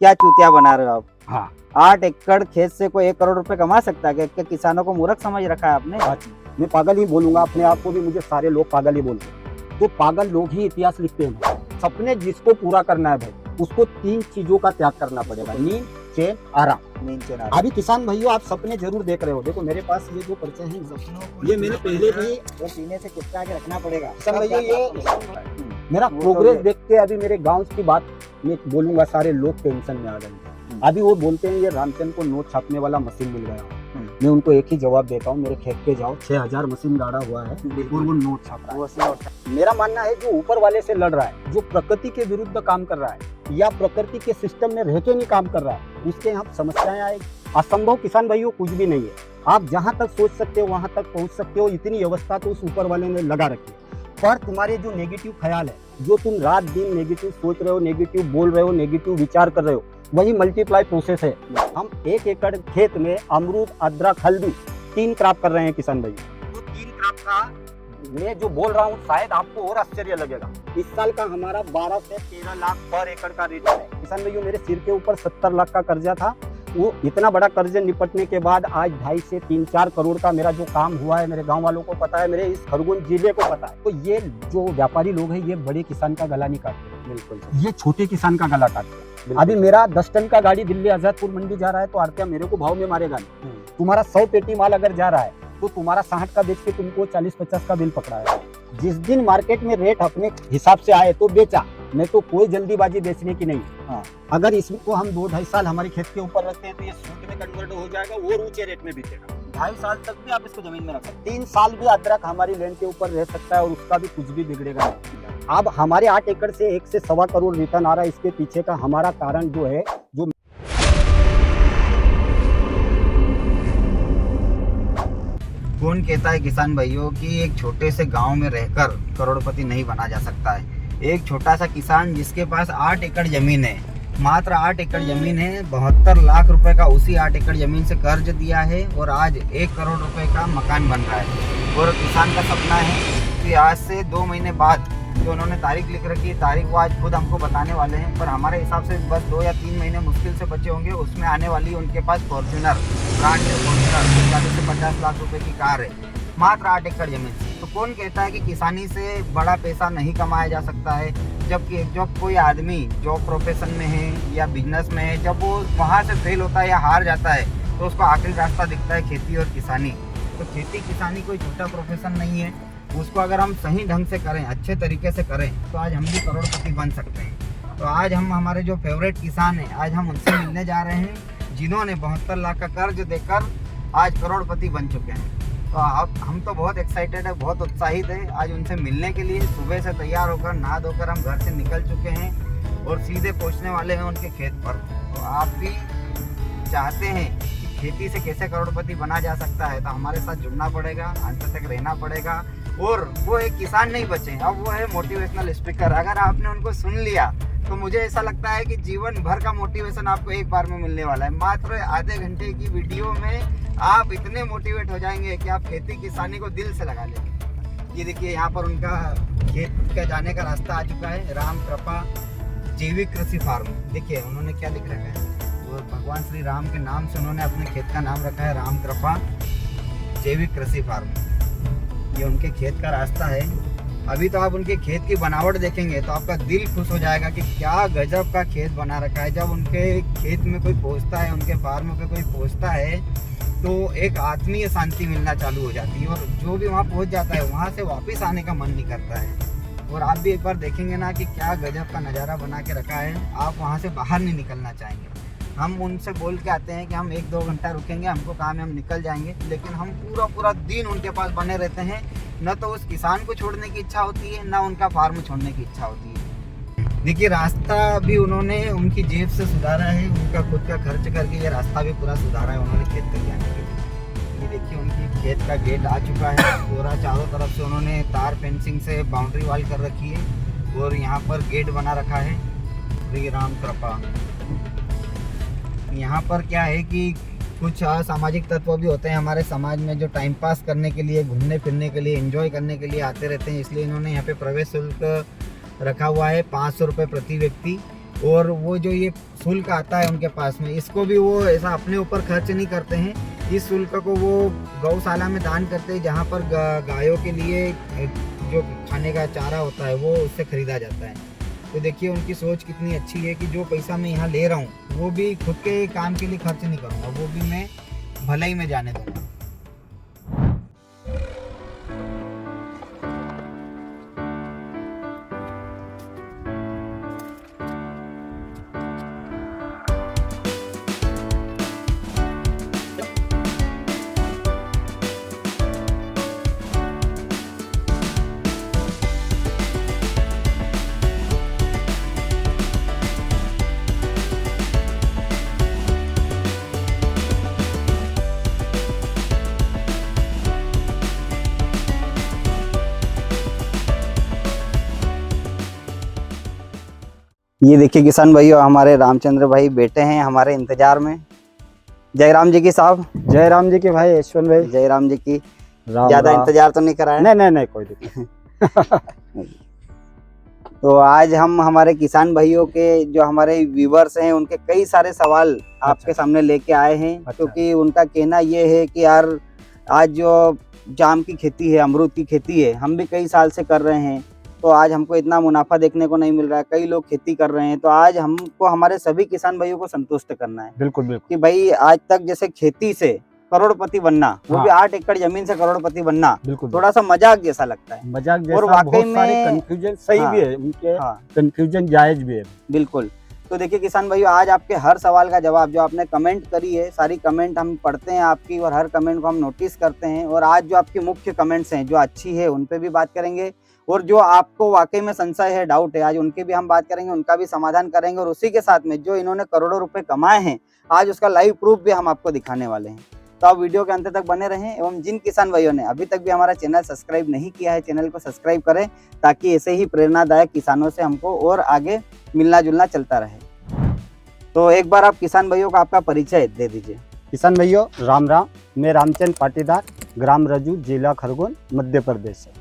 क्या चूतिया बना रहे हो आप? हाँ 8 एकड़ खेत से कोई 1 करोड़ रुपए कमा सकता है? क्या किसानों को मूर्ख समझ रखा है आपने? मैं पागल ही बोलूंगा, अपने आप को भी मुझे सारे लोग पागल ही बोलते हैं। तो पागल लोग ही इतिहास लिखते हैं। सपने जिसको पूरा करना है भाई, उसको 3 चीजों का त्याग करना पड़ेगा, नींद, चैन, आराम। नींद से ना। अभी किसान भाइयों, आप सपने जरूर देख रहे हो। देखो मेरे पास ये जो परिचय है, ये मैंने पहले भी वो सीने से चिपका के रखना पड़ेगा। किसान भैया, ये मेरा वो तो प्रोग्रेस ये- देख के अभी मेरे गांव की बात मैं बोलूंगा, सारे लोग टेंशन में आ गए। अभी वो बोलते हैं ये रामचंद्र को नोट छापने वाला मशीन मिल गया। मैं उनको एक ही जवाब देता हूँ, मेरे खेत पे जाओ, 6000 मशीन गाड़ा हुआ है और वो नोट छाप रहा है। मेरा मानना है जो ऊपर वाले से लड़ रहा है, जो प्रकृति के विरुद्ध काम कर रहा है या प्रकृति के सिस्टम में रह के नहीं काम कर रहा है, उसके यहाँ समस्याएं आएगी। असंभव किसान भाइयों कुछ भी नहीं है। आप जहाँ तक सोच सकते हो वहां तक पहुंच सकते हो। इतनी व्यवस्था तो उस ऊपर वाले ने लगा रखी है। पर तुम्हारे जो नेगेटिव ख्याल है, जो तुम रात दिन नेगेटिव सोच रहे हो, नेगेटिव बोल रहे हो, नेगेटिव विचार कर रहे हो, वही मल्टीप्लाई प्रोसेस है। हम 1 एकड़ खेत में अमरूद, अदरक, हल्दी 3 क्रॉप कर रहे हैं किसान भाई। तो 3 क्रॉप का मैं जो बोल रहा हूँ शायद आपको और आश्चर्य लगेगा। इस साल का हमारा 12 से 13 लाख पर एकड़ का रेट है। किसान भाइयों, मेरे सिर के ऊपर 70 लाख का कर्जा था। वो इतना बड़ा कर्ज निपटने के बाद आज 2.5 से 3-4 करोड़ का मेरा जो काम हुआ है, मेरे गांव वालों को पता है, मेरे इस खरगोन जिले को पता है। तो ये जो व्यापारी लोग हैं, ये बड़े किसान का गला नहीं काटते, बिल्कुल। ये छोटे किसान का गला काटते हैं। अभी मेरा 10 टन का गाड़ी दिल्ली आजादपुर मंडी जा रहा है, तो आरटीआई मेरे को भाव में मारेगा नहीं। तुम्हारा 100 पेटी माल अगर जा रहा है, तो तुम्हारा 60 का बेच के तुमको 40-50 का बिल पकड़ा है। जिस दिन मार्केट में रेट अपने हिसाब से आए तो बेचा, नहीं तो कोई जल्दीबाजी बेचने की नहीं। हाँ। अगर इसको हम 2-2.5 साल हमारे खेत के ऊपर रखते हैं, तो ये सूट में कन्वर्ट हो जाएगा और ऊंचे रेट में बिकेगा। 2.5 साल तक भी आप इसको जमीन में रख सकते 3 साल भी अदरक हमारी लैंड के ऊपर रह सकता है और उसका भी कुछ भी बिगड़ेगा नहीं। अब हमारे 8 एकड़ से 1 से 1.25 करोड़ रिटर्न आ रहा है। इसके पीछे का हमारा कारण जो है, जो कौन कहता है किसान भाइयों कि एक छोटे से गांव में रहकर करोड़पति नहीं बना जा सकता है? एक छोटा सा किसान जिसके पास 8 एकड़ जमीन है, मात्र 8 एकड़ जमीन है, 72 लाख रुपए का उसी 8 एकड़ जमीन से कर्ज दिया है और आज 1 करोड़ रुपए का मकान बन रहा है। और किसान का सपना है कि आज से 2 महीने बाद जो उन्होंने तारीख लिख रखी है, तारीख वो आज खुद हमको बताने वाले हैं, पर हमारे हिसाब से बस 2 या 3 महीने मुश्किल से बचे होंगे। उसमें आने वाली उनके पास फॉर्च्यूनर, ब्रांड फॉर्च्यूनर 40 से 50 लाख रुपए की कार है, मात्र 8 एकड़ जमीन। तो कौन कहता है कि किसानी से बड़ा पैसा नहीं कमाया जा सकता है? जबकि जब कोई आदमी जॉब प्रोफेशन में है या बिजनेस में है, जब वो वहाँ से फेल होता है या हार जाता है, तो उसको आखिरी रास्ता दिखता है खेती और किसानी। तो खेती किसानी कोई छोटा प्रोफेशन नहीं है। उसको अगर हम सही ढंग से करें, अच्छे तरीके से करें, तो आज हम भी करोड़पति बन सकते हैं। तो आज हम हमारे जो फेवरेट किसान हैं, आज हम उनसे मिलने जा रहे हैं, जिन्होंने 72 लाख का कर्ज देकर आज करोड़पति बन चुके हैं। तो अब हम तो बहुत एक्साइटेड है, बहुत उत्साहित है आज उनसे मिलने के लिए। सुबह से तैयार होकर नहा धोकर हम घर से निकल चुके हैं और सीधे पहुंचने वाले हैं उनके खेत पर। तो आप भी चाहते हैं कि खेती से कैसे करोड़पति बना जा सकता है, तो हमारे साथ जुड़ना पड़ेगा, अंत तक रहना पड़ेगा। और वो एक किसान नहीं बचे, अब वो है मोटिवेशनल स्पीकर। अगर आपने उनको सुन लिया तो मुझे ऐसा लगता है कि जीवन भर का मोटिवेशन आपको एक बार में मिलने वाला है। मात्र आधे घंटे की वीडियो में आप इतने मोटिवेट हो जाएंगे कि आप खेती किसानी को दिल से लगा लेंगे। ये देखिए, यहाँ पर उनका खेत का जाने का रास्ता आ चुका है, राम कृपा जैविक कृषि फार्म। देखिए उन्होंने क्या लिख रखा है, और भगवान श्री राम के नाम से उन्होंने अपने खेत का नाम रखा है, राम कृपा जैविक कृषि फार्म। ये उनके खेत का रास्ता है। अभी तो आप उनके खेत की बनावट देखेंगे तो आपका दिल खुश हो जाएगा कि क्या गजब का खेत बना रखा है। जब उनके खेत में कोई पहुंचता है, उनके फार्म पे कोई पहुंचता है, तो एक आत्मीय शांति मिलना चालू हो जाती है, और जो भी वहाँ पहुँच जाता है वहाँ से वापस आने का मन नहीं करता है। और आप भी एक बार देखेंगे ना कि क्या गजब का नज़ारा बना के रखा है, आप वहाँ से बाहर नहीं निकलना चाहेंगे। हम उनसे बोल के आते हैं कि हम 1-2 घंटा रुकेंगे, हमको काम है, हम निकल जाएंगे, लेकिन हम पूरा दिन उनके पास बने रहते हैं। न तो उस किसान को छोड़ने की इच्छा होती है, ना उनका फार्म छोड़ने की इच्छा होती है। देखिए रास्ता भी उन्होंने उनकी जेब से सुधारा है, उनका खुद का खर्च करके ये रास्ता भी पूरा सुधारा है उन्होंने खेत तक जाने के लिए। ये देखिए उनकी खेत का गेट आ चुका है पूरा, चारों तरफ से उन्होंने तार फेंसिंग से बाउंड्री वॉल कर रखी है और यहाँ पर गेट बना रखा है। श्री राम कृपा। यहाँ पर क्या है कि कुछ असामाजिक तत्व भी होते हैं हमारे समाज में, जो टाइम पास करने के लिए, घूमने फिरने के लिए, एंजॉय करने के लिए आते रहते हैं। इसलिए इन्होंने यहाँ पे प्रवेश शुल्क रखा हुआ है 500 रुपये प्रति व्यक्ति। और वो जो ये शुल्क आता है उनके पास में, इसको भी वो ऐसा अपने ऊपर खर्च नहीं करते हैं। इस शुल्क को वो गौशाला में दान करते हैं, जहाँ पर गायों के लिए जो खाने का चारा होता है वो उससे खरीदा जाता है। तो देखिए उनकी सोच कितनी अच्छी है कि जो पैसा मैं यहाँ ले रहा हूँ वो भी खुद के काम के लिए खर्च नहीं करूँगा, वो भी मैं भलाई में जाने दूँगा। ये देखिए किसान भाइयों, हमारे रामचंद्र भाई बैठे हैं हमारे इंतजार में। जय राम जी की साहब। जय राम जी की भाई यशवंत भाई। जय राम जी की। राम ज्यादा राम। इंतजार तो नहीं कराया? नहीं कोई दिक्कत। तो आज हम हमारे किसान भाइयों के जो हमारे व्यूवर्स हैं उनके कई सारे सवाल आपके सामने लेके आए हैं। क्योंकि उनका कहना ये है कि यार आज जो जाम की खेती है, अमरूद की खेती है, हम भी कई साल से कर रहे हैं, तो आज हमको इतना मुनाफा देखने को नहीं मिल रहा है। कई लोग खेती कर रहे हैं, तो आज हमको हमारे सभी किसान भाइयों को संतुष्ट करना है। बिल्कुल कि भाई आज तक जैसे खेती से करोड़पति बनना, वो भी 8 एकड़ जमीन से करोड़पति बनना, बिल्कुल थोड़ा सा मजाक जैसा लगता है। मजाक जैसा। और वाकई बहुत सारे में कंफ्यूजन सही भी है उनके, कंफ्यूजन जायज भी है। बिल्कुल। तो देखिए किसान भाइयों, आज आपके हर सवाल का जवाब जो आपने कमेंट करी है, सारी कमेंट हम पढ़ते हैं आपकी, और हर कमेंट को हम नोटिस करते हैं। और आज जो आपकी मुख्य कमेंट्स हैं जो अच्छी है उन पे भी बात करेंगे, और जो आपको वाकई में संशय है, डाउट है, आज उनकी भी हम बात करेंगे, उनका भी समाधान करेंगे। और उसी के साथ में जो इन्होंने करोड़ों रुपए कमाए हैं, आज उसका लाइव प्रूफ भी हम आपको दिखाने वाले हैं। तो आप वीडियो के अंत तक बने रहें। एवं जिन किसान भाइयों ने अभी तक भी हमारा चैनल सब्सक्राइब नहीं किया है, चैनल को सब्सक्राइब करें, ताकि ऐसे ही प्रेरणादायक किसानों से हमको और आगे मिलना जुलना चलता रहे। तो एक बार आप किसान भाइयों का आपका परिचय दे दीजिए। किसान भाइयों राम राम। मैं रामचंद पाटीदार, ग्राम रजू, जिला खरगोन, मध्य प्रदेश से।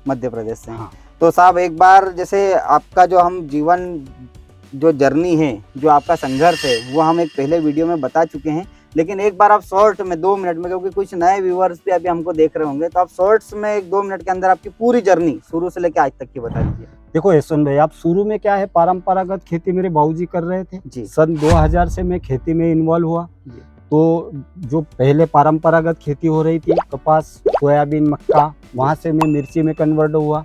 मध्य प्रदेश से। हाँ। तो साहब एक बार जैसे आपका जो हम जीवन जो जर्नी है, जो आपका संघर्ष है, वो हम एक पहले वीडियो में बता चुके हैं, लेकिन एक बार आप शॉर्ट में 2 मिनट में, क्योंकि कुछ नए व्यूअर्स भी अभी हमको देख रहे होंगे, तो आप शॉर्ट्स में 1-2 मिनट के अंदर आपकी पूरी जर्नी शुरू से लेकर आज तक की बता दीजिए। देखो यशवंत भाई, आप शुरू में क्या है, परंपरागत खेती मेरे बाबूजी कर रहे थे जी। सन 2000 से मैं खेती में इन्वॉल्व हुआ। तो जो पहले परंपरागत खेती हो रही थी, कपास, सोयाबीन, मक्का, वहाँ से मैं मिर्ची में कन्वर्ट हुआ।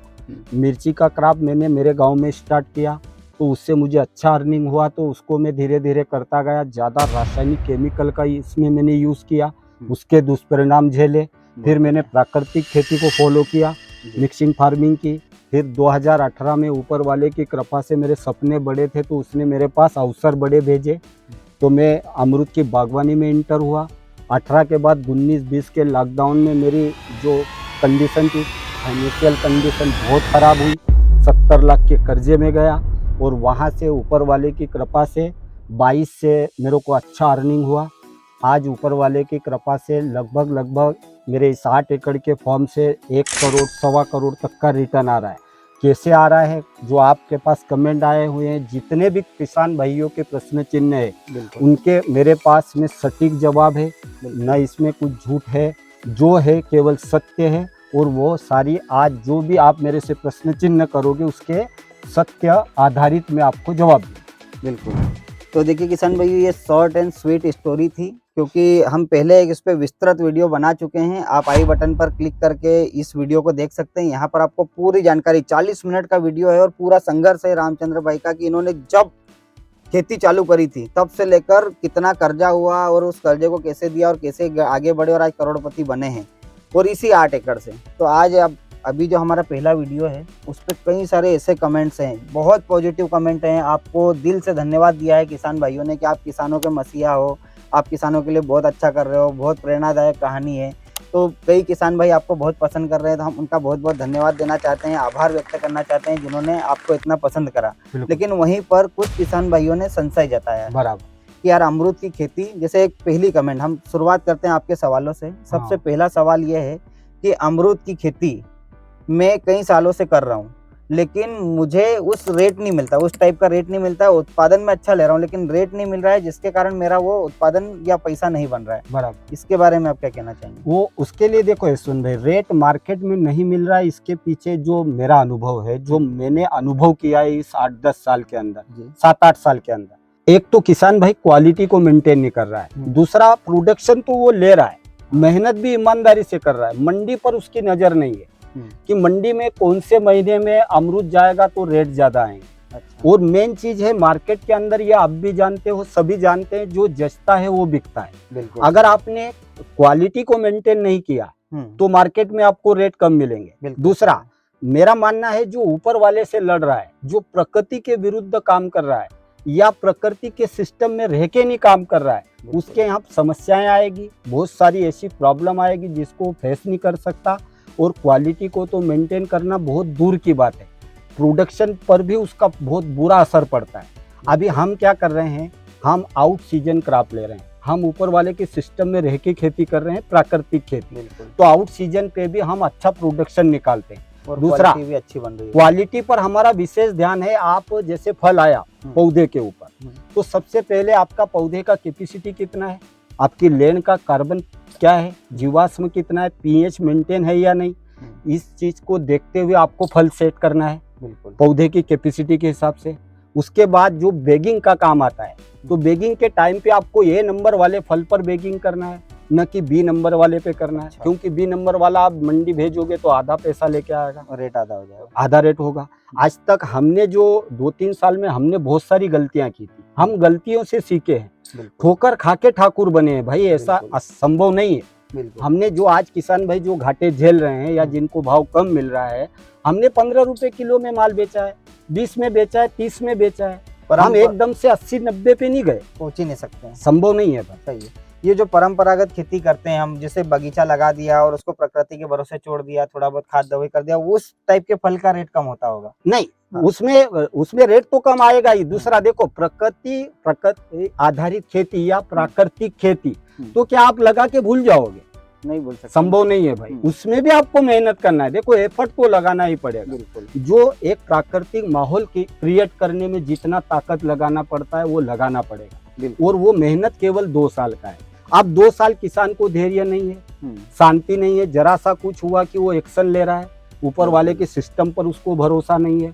मिर्ची का क्रॉप मैंने मेरे गांव में स्टार्ट किया, तो उससे मुझे अच्छा अर्निंग हुआ, तो उसको मैं धीरे धीरे करता गया। ज़्यादा रासायनिक केमिकल का इसमें मैंने यूज़ किया, उसके दुष्परिणाम झेले। फिर मैंने प्राकृतिक खेती को फॉलो किया, मिक्सिंग फार्मिंग की। फिर 2018 में ऊपर वाले की कृपा से मेरे सपने बड़े थे, तो उसने मेरे पास अवसर बड़े भेजे, तो मैं अमरूद की बागवानी में इंटर हुआ। 18 के बाद 19-20 के लॉकडाउन में मेरी जो कंडीशन थी, फाइनेंशियल कंडीशन बहुत ख़राब हुई। 70 लाख के कर्जे में गया, और वहाँ से ऊपर वाले की कृपा से 22 से मेरे को अच्छा अर्निंग हुआ। आज ऊपर वाले की कृपा से लगभग मेरे 60 एकड़ के फॉर्म से 1 करोड़ 1.25 करोड़ तक का रिटर्न आ रहा है। कैसे आ रहा है? जो आपके पास कमेंट आए हुए हैं, जितने भी किसान भाइयों के प्रश्न चिन्ह है, उनके मेरे पास में सटीक जवाब है। न इसमें कुछ झूठ है, जो है केवल सत्य है। और वो सारी आज जो भी आप मेरे से प्रश्न चिन्ह करोगे, उसके सत्य आधारित में आपको जवाब दूँ। बिल्कुल। तो देखिए किसान भाई, ये शॉर्ट एंड स्वीट स्टोरी थी, क्योंकि हम पहले एक इस पे विस्तृत वीडियो बना चुके हैं। आप आई बटन पर क्लिक करके इस वीडियो को देख सकते हैं। यहाँ पर आपको पूरी जानकारी, 40 मिनट का वीडियो है, और पूरा संघर्ष है रामचंद्र भाई का, कि इन्होंने जब खेती चालू करी थी तब से लेकर कितना कर्जा हुआ, और उस कर्जे को कैसे दिया, और कैसे आगे बढ़े, और आज करोड़पति बने हैं, और इसी 8 एकड़ से। तो आज अब अभी जो हमारा पहला वीडियो है, उस पर कई सारे ऐसे कमेंट्स हैं, बहुत पॉजिटिव कमेंट हैं। आपको दिल से धन्यवाद दिया है किसान भाइयों ने, कि आप किसानों के मसीहा हो, आप किसानों के लिए बहुत अच्छा कर रहे हो, बहुत प्रेरणादायक कहानी है। तो कई किसान भाई आपको बहुत पसंद कर रहे हैं, तो हम उनका बहुत बहुत धन्यवाद देना चाहते हैं, आभार व्यक्त करना चाहते हैं, जिन्होंने आपको इतना पसंद करा। लेकिन वहीं पर कुछ किसान भाइयों ने संशय जताया बराबर कि यार अमरूद की खेती, जैसे एक पहली कमेंट, हम शुरुआत करते हैं आपके सवालों से। सबसे पहला सवाल यह है कि अमरूद की खेती मैं कई सालों से कर रहा हूँ, लेकिन मुझे उस रेट नहीं मिलता, उस टाइप का रेट नहीं मिलता। उत्पादन में अच्छा ले रहा हूँ लेकिन रेट नहीं मिल रहा है, जिसके कारण मेरा वो उत्पादन या पैसा नहीं बन रहा है। बराबर। इसके बारे में आप क्या कहना चाहेंगे? वो उसके लिए देखो यशवंत भाई, रेट मार्केट में नहीं मिल रहा है, इसके पीछे जो मेरा अनुभव है, जो मैंने अनुभव किया है इस 8-10 साल के अंदर, जी। 7-8 साल के अंदर, एक तो किसान भाई क्वालिटी को मेंटेन नहीं कर रहा है, दूसरा प्रोडक्शन तो वो ले रहा है, मेहनत भी ईमानदारी से कर रहा है, मंडी पर उसकी नजर नहीं है कि मंडी में कौन से महीने में अमरूद जाएगा तो रेट ज्यादा आएंगे। अच्छा। और मेन चीज है मार्केट के अंदर, ये आप भी जानते हो, सभी जानते हैं, जो जचता है वो बिकता है। बिल्कुल। अगर आपने क्वालिटी को मेंटेन नहीं किया तो मार्केट में आपको रेट कम मिलेंगे। दूसरा, मेरा मानना है जो ऊपर वाले से लड़ रहा है, जो प्रकृति के विरुद्ध काम कर रहा है या प्रकृति के सिस्टम में रह के नहीं काम कर रहा है, उसके यहाँ समस्याएं आएगी, बहुत सारी ऐसी प्रॉब्लम आएगी जिसको फेस नहीं कर सकता। और क्वालिटी को तो मेंटेन करना बहुत दूर की बात है, प्रोडक्शन पर भी उसका बहुत बुरा असर पड़ता है। अभी हम क्या कर रहे हैं, हम आउट सीजन क्रॉप ले रहे हैं, हम ऊपर वाले के सिस्टम में रह के खेती कर रहे हैं, प्राकृतिक खेती। तो आउट सीजन पे भी हम अच्छा प्रोडक्शन निकालते हैं। और दूसरा, क्वालिटी भी अच्छी बन रही है। क्वालिटी पर हमारा विशेष ध्यान है। आप जैसे फल आया पौधे के ऊपर, तो सबसे पहले आपका पौधे का कैपेसिटी कितना है, आपकी लैंड का कार्बन क्या है, जीवाश्म कितना है, पीएच मेंटेन है या नहीं, इस चीज को देखते हुए आपको फल सेट करना है पौधे की कैपेसिटी के हिसाब से। उसके बाद जो बैगिंग का काम आता है, तो बैगिंग के टाइम पे आपको ए नंबर वाले फल पर बैगिंग करना है, न कि बी नंबर वाले पे करना है। अच्छा। क्योंकि बी नंबर वाला आप मंडी भेजोगे तो आधा पैसा लेके आएगा, रेट आधा हो जाएगा, आधा रेट होगा। आज तक हमने जो 2-3 साल में हमने बहुत सारी गलतियां की थी, हम गलतियों से सीखे हैं, ठोकर खा के ठाकुर बने हैं भाई, ऐसा असंभव नहीं है। हमने जो आज किसान भाई जो घाटे झेल रहे हैं या जिनको भाव कम मिल रहा है, हमने 15 रुपए किलो में माल बेचा है, 20 में बेचा है, 30 में बेचा है, पर हम एकदम से 80-90 पे नहीं गए, पहुंच ही नहीं सकते हैं। संभव नहीं है भाई। सही है। ये जो परंपरागत खेती करते हैं हम, जैसे बगीचा लगा दिया और उसको प्रकृति के भरोसे छोड़ दिया, थोड़ा बहुत खाद दवाई कर दिया, उस टाइप के फल का रेट कम होता होगा? नहीं, हाँ। उसमें रेट तो कम आएगा ही। दूसरा देखो, प्रकृति आधारित खेती या प्राकृतिक खेती, तो क्या आप लगा के भूल जाओगे? नहीं बोल सकते, संभव नहीं है भाई। उसमें भी आपको मेहनत करना है। देखो, एफर्ट तो लगाना ही पड़ेगा। बिल्कुल। जो एक प्राकृतिक माहौल की क्रिएट करने में जितना ताकत लगाना पड़ता है वो लगाना पड़ेगा। और वो मेहनत केवल 2 साल का है। अब 2 साल किसान को धैर्य नहीं है, शांति नहीं है, जरा सा कुछ हुआ कि वो एक्शन ले रहा है, ऊपर वाले के सिस्टम पर उसको भरोसा नहीं है,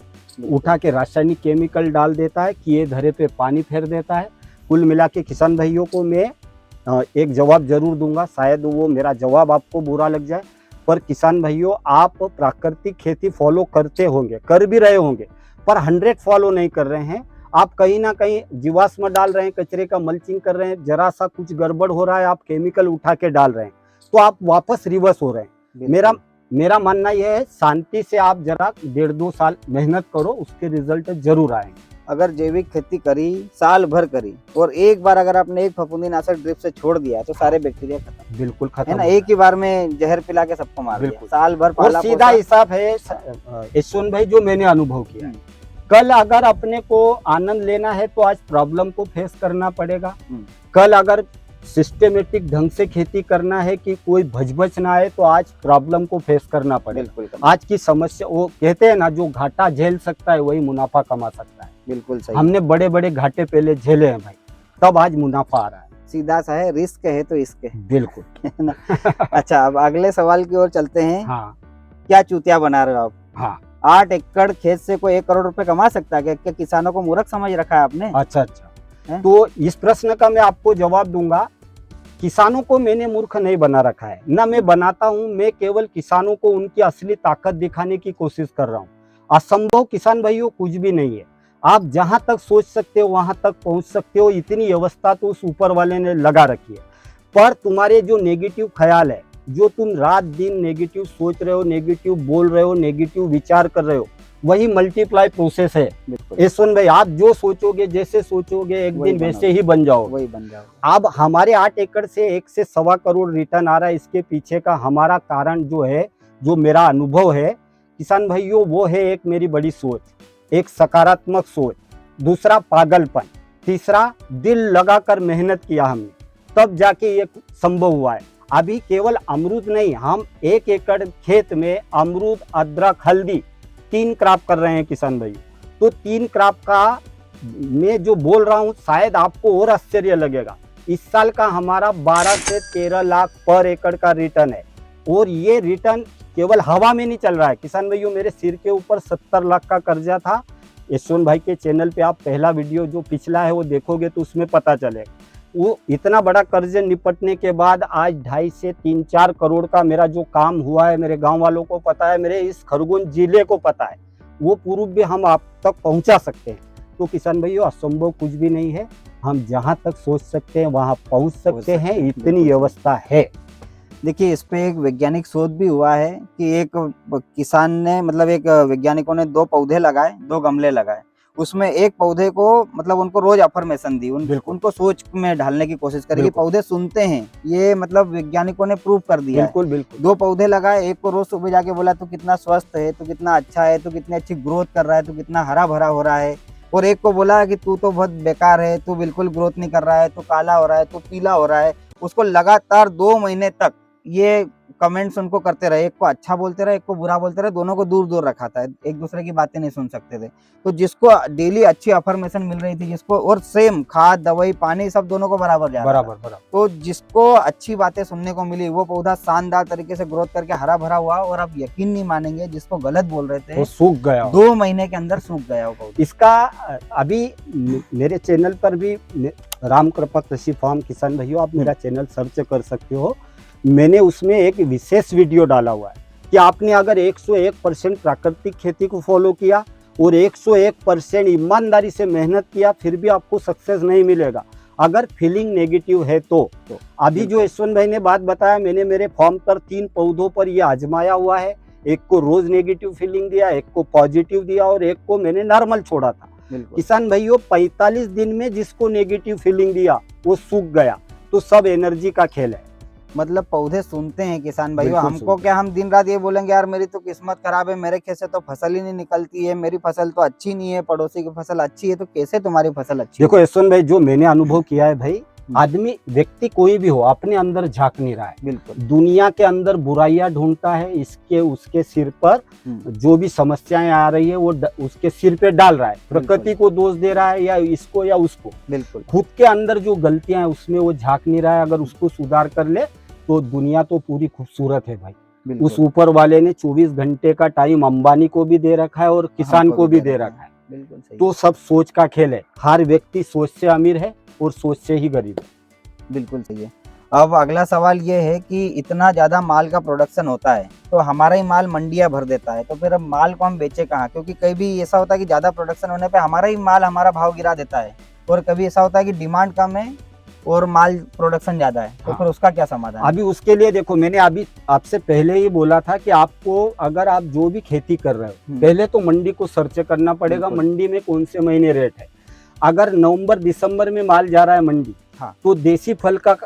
उठा के रासायनिक केमिकल डाल देता है, किए धरे पे पानी फेर देता है। कुल मिला के किसान भाइयों को मैं एक जवाब जरूर दूंगा, शायद वो मेरा जवाब आपको बुरा लग जाए, पर किसान भाइयों, आप प्राकृतिक खेती फॉलो करते होंगे, कर भी रहे होंगे, पर 100 फॉलो नहीं कर रहे हैं। आप कहीं ना कहीं जीवाश्म डाल रहे हैं, कचरे का मल्चिंग कर रहे हैं, जरा सा कुछ गड़बड़ हो रहा है, आप केमिकल उठा के डाल रहे हैं, तो आप वापस रिवर्स हो रहे हैं। मेरा मानना यह है, शांति से आप जरा 1.5-2 साल मेहनत करो, उसके रिजल्ट जरूर आएंगे। अगर जैविक खेती करी, साल भर करी, और एक बार अगर आपने एक फफूंदीनाशक ड्रिप से छोड़ दिया तो सारे बैक्टीरिया खत्म, बिल्कुल खत्म है ना? एक ही बार में जहर पिला के सबको मार दिया, साल भर और सीधा हिसाब है यशवंत भाई, जो मैंने अनुभव किया। कल अगर अपने को आनंद लेना है तो आज प्रॉब्लम को फेस करना पड़ेगा। कल अगर सिस्टेमेटिक ढंग से खेती करना है कि कोई भजबज ना आए, तो आज प्रॉब्लम को फेस करना पड़ेगा। आज की समस्या, वो कहते हैं ना, जो घाटा झेल सकता है वही मुनाफा कमा सकता है। बिल्कुल सही। हमने बड़े बड़े घाटे पहले झेले हैं भाई, तब आज मुनाफा आ रहा है। सीधा सा है, रिस्क है तो इसके। बिल्कुल। है ना? अच्छा, अब अगले सवाल की ओर चलते हैं। हाँ। क्या चूतिया बना रहे हो आप? हाँ। 8 एकड़ खेत से कोई 1 करोड़ रुपए कमा सकता है क्या? किसानों को मूर्ख समझ रखा है आपने? अच्छा, तो इस प्रश्न का मैं आपको जवाब दूंगा। किसानों को मैंने मूर्ख नहीं बना रखा है, ना मैं बनाता हूं, मैं केवल किसानों को उनकी असली ताकत दिखाने की कोशिश कर रहा हूं। असंभव किसान भाइयों कुछ भी नहीं है। आप जहां तक सोच सकते हो वहां तक पहुंच सकते हो, इतनी व्यवस्था तो उस ऊपर वाले ने लगा रखी है। पर तुम्हारे जो नेगेटिव ख्याल है, जो तुम रात दिन नेगेटिव सोच रहे हो, नेगेटिव बोल रहे हो, नेगेटिव विचार कर रहे हो, वही मल्टीप्लाई प्रोसेस है। यशवंत भाई, आप जो सोचोगे, जैसे सोचोगे, एक दिन वैसे ही बन जाओ, वही बन जाओ। अब हमारे 8 एकड़ से 1 से 1.25 करोड़ रिटर्न आ रहा है। इसके पीछे का हमारा कारण जो है, जो मेरा अनुभव है किसान भाइयों, वो है एक मेरी बड़ी सोच, एक सकारात्मक सोच, दूसरा पागलपन, तीसरा दिल लगाकर मेहनत किया हमने, तब जाके ये संभव हुआ है। अभी केवल अमरूद नहीं, हम 1 एकड़ खेत में अमरूद, अदरक, हल्दी 3 क्रॉप कर रहे हैं किसान भाई, तो 3 क्रॉप का मैं जो बोल रहा हूँ शायद आपको और आश्चर्य लगेगा। इस साल का हमारा 12 से 13 लाख पर एकड़ का रिटर्न है, और ये रिटर्न केवल हवा में नहीं चल रहा है किसान भाइयों। मेरे सिर के ऊपर 70 लाख का कर्जा था। यशवंत भाई के चैनल पे आप पहला वीडियो जो पिछला है वो देखोगे तो उसमें पता चलेगा। वो इतना बड़ा कर्ज निपटने के बाद आज 2.5 से 3-4 करोड़ का मेरा जो काम हुआ है, मेरे गांव वालों को पता है, मेरे इस खरगोन जिले को पता है, वो पूर्व भी हम आप तक पहुंचा सकते हैं। तो किसान भाइयों असंभव कुछ भी नहीं है, हम जहां तक सोच सकते हैं वहां पहुंच सकते हैं, इतनी व्यवस्था है। देखिए, इस पे एक वैज्ञानिक शोध भी हुआ है कि एक किसान ने मतलब एक वैज्ञानिकों ने 2 पौधे लगाए, 2 गमले लगाए, उसमें एक पौधे को मतलब उनको रोज अफर्मेशन दी, उनको सोच में ढालने की कोशिश करी कि पौधे सुनते हैं, ये मतलब वैज्ञानिकों ने प्रूव कर दिया बिल्कुल बिल्कुल। 2 पौधे लगाए, एक को रोज सुबह जाके बोला तू कितना स्वस्थ है, तू कितना अच्छा है, तू कितनी अच्छी ग्रोथ कर रहा है, तू कितना हरा भरा हो रहा है, और एक को बोला कि तू तो बहुत बेकार है, तू बिल्कुल ग्रोथ नहीं कर रहा है, तू काला हो रहा है, तू पीला हो रहा है। उसको लगातार 2 महीने तक ये कमेंट्स उनको करते रहे, एक को अच्छा बोलते रहे, एक को बुरा बोलते रहे, दोनों को दूर दूर रखा था, एक दूसरे की बातें नहीं सुन सकते थे। तो जिसको डेली अच्छी अफर्मेशन मिल रही थी, जिसको और सेम खाद दवाई पानी सब दोनों को बराबर जा रहा था, तो जिसको अच्छी बातें सुनने को मिली वो पौधा शानदार तरीके से ग्रोथ करके हरा भरा हुआ, और आप यकीन नहीं मानेंगे जिसको गलत बोल रहे थे वो सूख गया, 2 महीने के अंदर सूख गया वो पौधा। इसका अभी मेरे चैनल पर भी राम कृपा कृषि फार्म किसान भाइयों, आप मेरा चैनल सर्च कर सकते हो, मैंने उसमें एक विशेष वीडियो डाला हुआ है कि आपने अगर 101% प्राकृतिक खेती को फॉलो किया और 101% ईमानदारी से मेहनत किया, फिर भी आपको सक्सेस नहीं मिलेगा अगर फीलिंग नेगेटिव है तो अभी जो यशवंत भाई ने बात बताया, मैंने मेरे फॉर्म पर 3 पौधों पर ये आजमाया हुआ है। एक को रोज नेगेटिव फीलिंग दिया, एक को पॉजिटिव दिया, और एक को मैंने नॉर्मल छोड़ा था। किसान भाइयों 45 दिन में जिसको नेगेटिव फीलिंग दिया वो सूख गया। तो सब एनर्जी का खेल है, मतलब पौधे सुनते हैं किसान भाइयों। हमको क्या, हम दिन रात ये बोलेंगे यार मेरी तो किस्मत खराब है, मेरे खेत से तो फसल ही नहीं निकलती है, मेरी फसल तो अच्छी नहीं है, पड़ोसी की फसल अच्छी है, तो कैसे तुम्हारी फसल अच्छी? देखो यशवंत भाई, जो मैंने अनुभव किया है भाई, आदमी व्यक्ति कोई भी हो अपने अंदर झांक नहीं रहा है, बिल्कुल दुनिया के अंदर बुराइयां ढूंढता है, इसके उसके सिर पर जो भी समस्याएं आ रही है वो उसके सिर पे डाल रहा है, प्रकृति को दोष दे रहा है या इसको या उसको। बिल्कुल खुद के अंदर जो गलतियां हैं उसमें वो झांक नहीं रहा है। अगर उसको सुधार कर ले तो दुनिया तो पूरी खूबसूरत है भाई। उस ऊपर वाले ने 24 घंटे का टाइम अंबानी को भी दे रखा है और किसान को भी दे रखा है। बिल्कुल सही। तो सब सोच का खेल है, हर व्यक्ति सोच से अमीर है और सोच से ही गरीब है। बिल्कुल सही है। अब अगला सवाल ये है कि इतना ज्यादा माल का प्रोडक्शन होता है तो हमारा ही माल मंडियां भर देता है, तो फिर अब माल को हम बेचे कहाँ? क्योंकि कई भी ऐसा होता है कि ज्यादा प्रोडक्शन होने पे हमारा ही माल हमारा भाव गिरा देता है, और कभी ऐसा होता है कि डिमांड कम है और माल प्रोडक्शन ज्यादा है, तो फिर उसका क्या समाधान? अभी उसके लिए देखो, मैंने अभी आपसे पहले ही बोला था कि आपको अगर आप जो भी खेती कर रहे हो पहले तो मंडी को सर्च करना पड़ेगा, मंडी में कौन से महीने रेट है। अगर नवंबर दिसंबर में माल जा रहा है मंडी, तो देसी फल का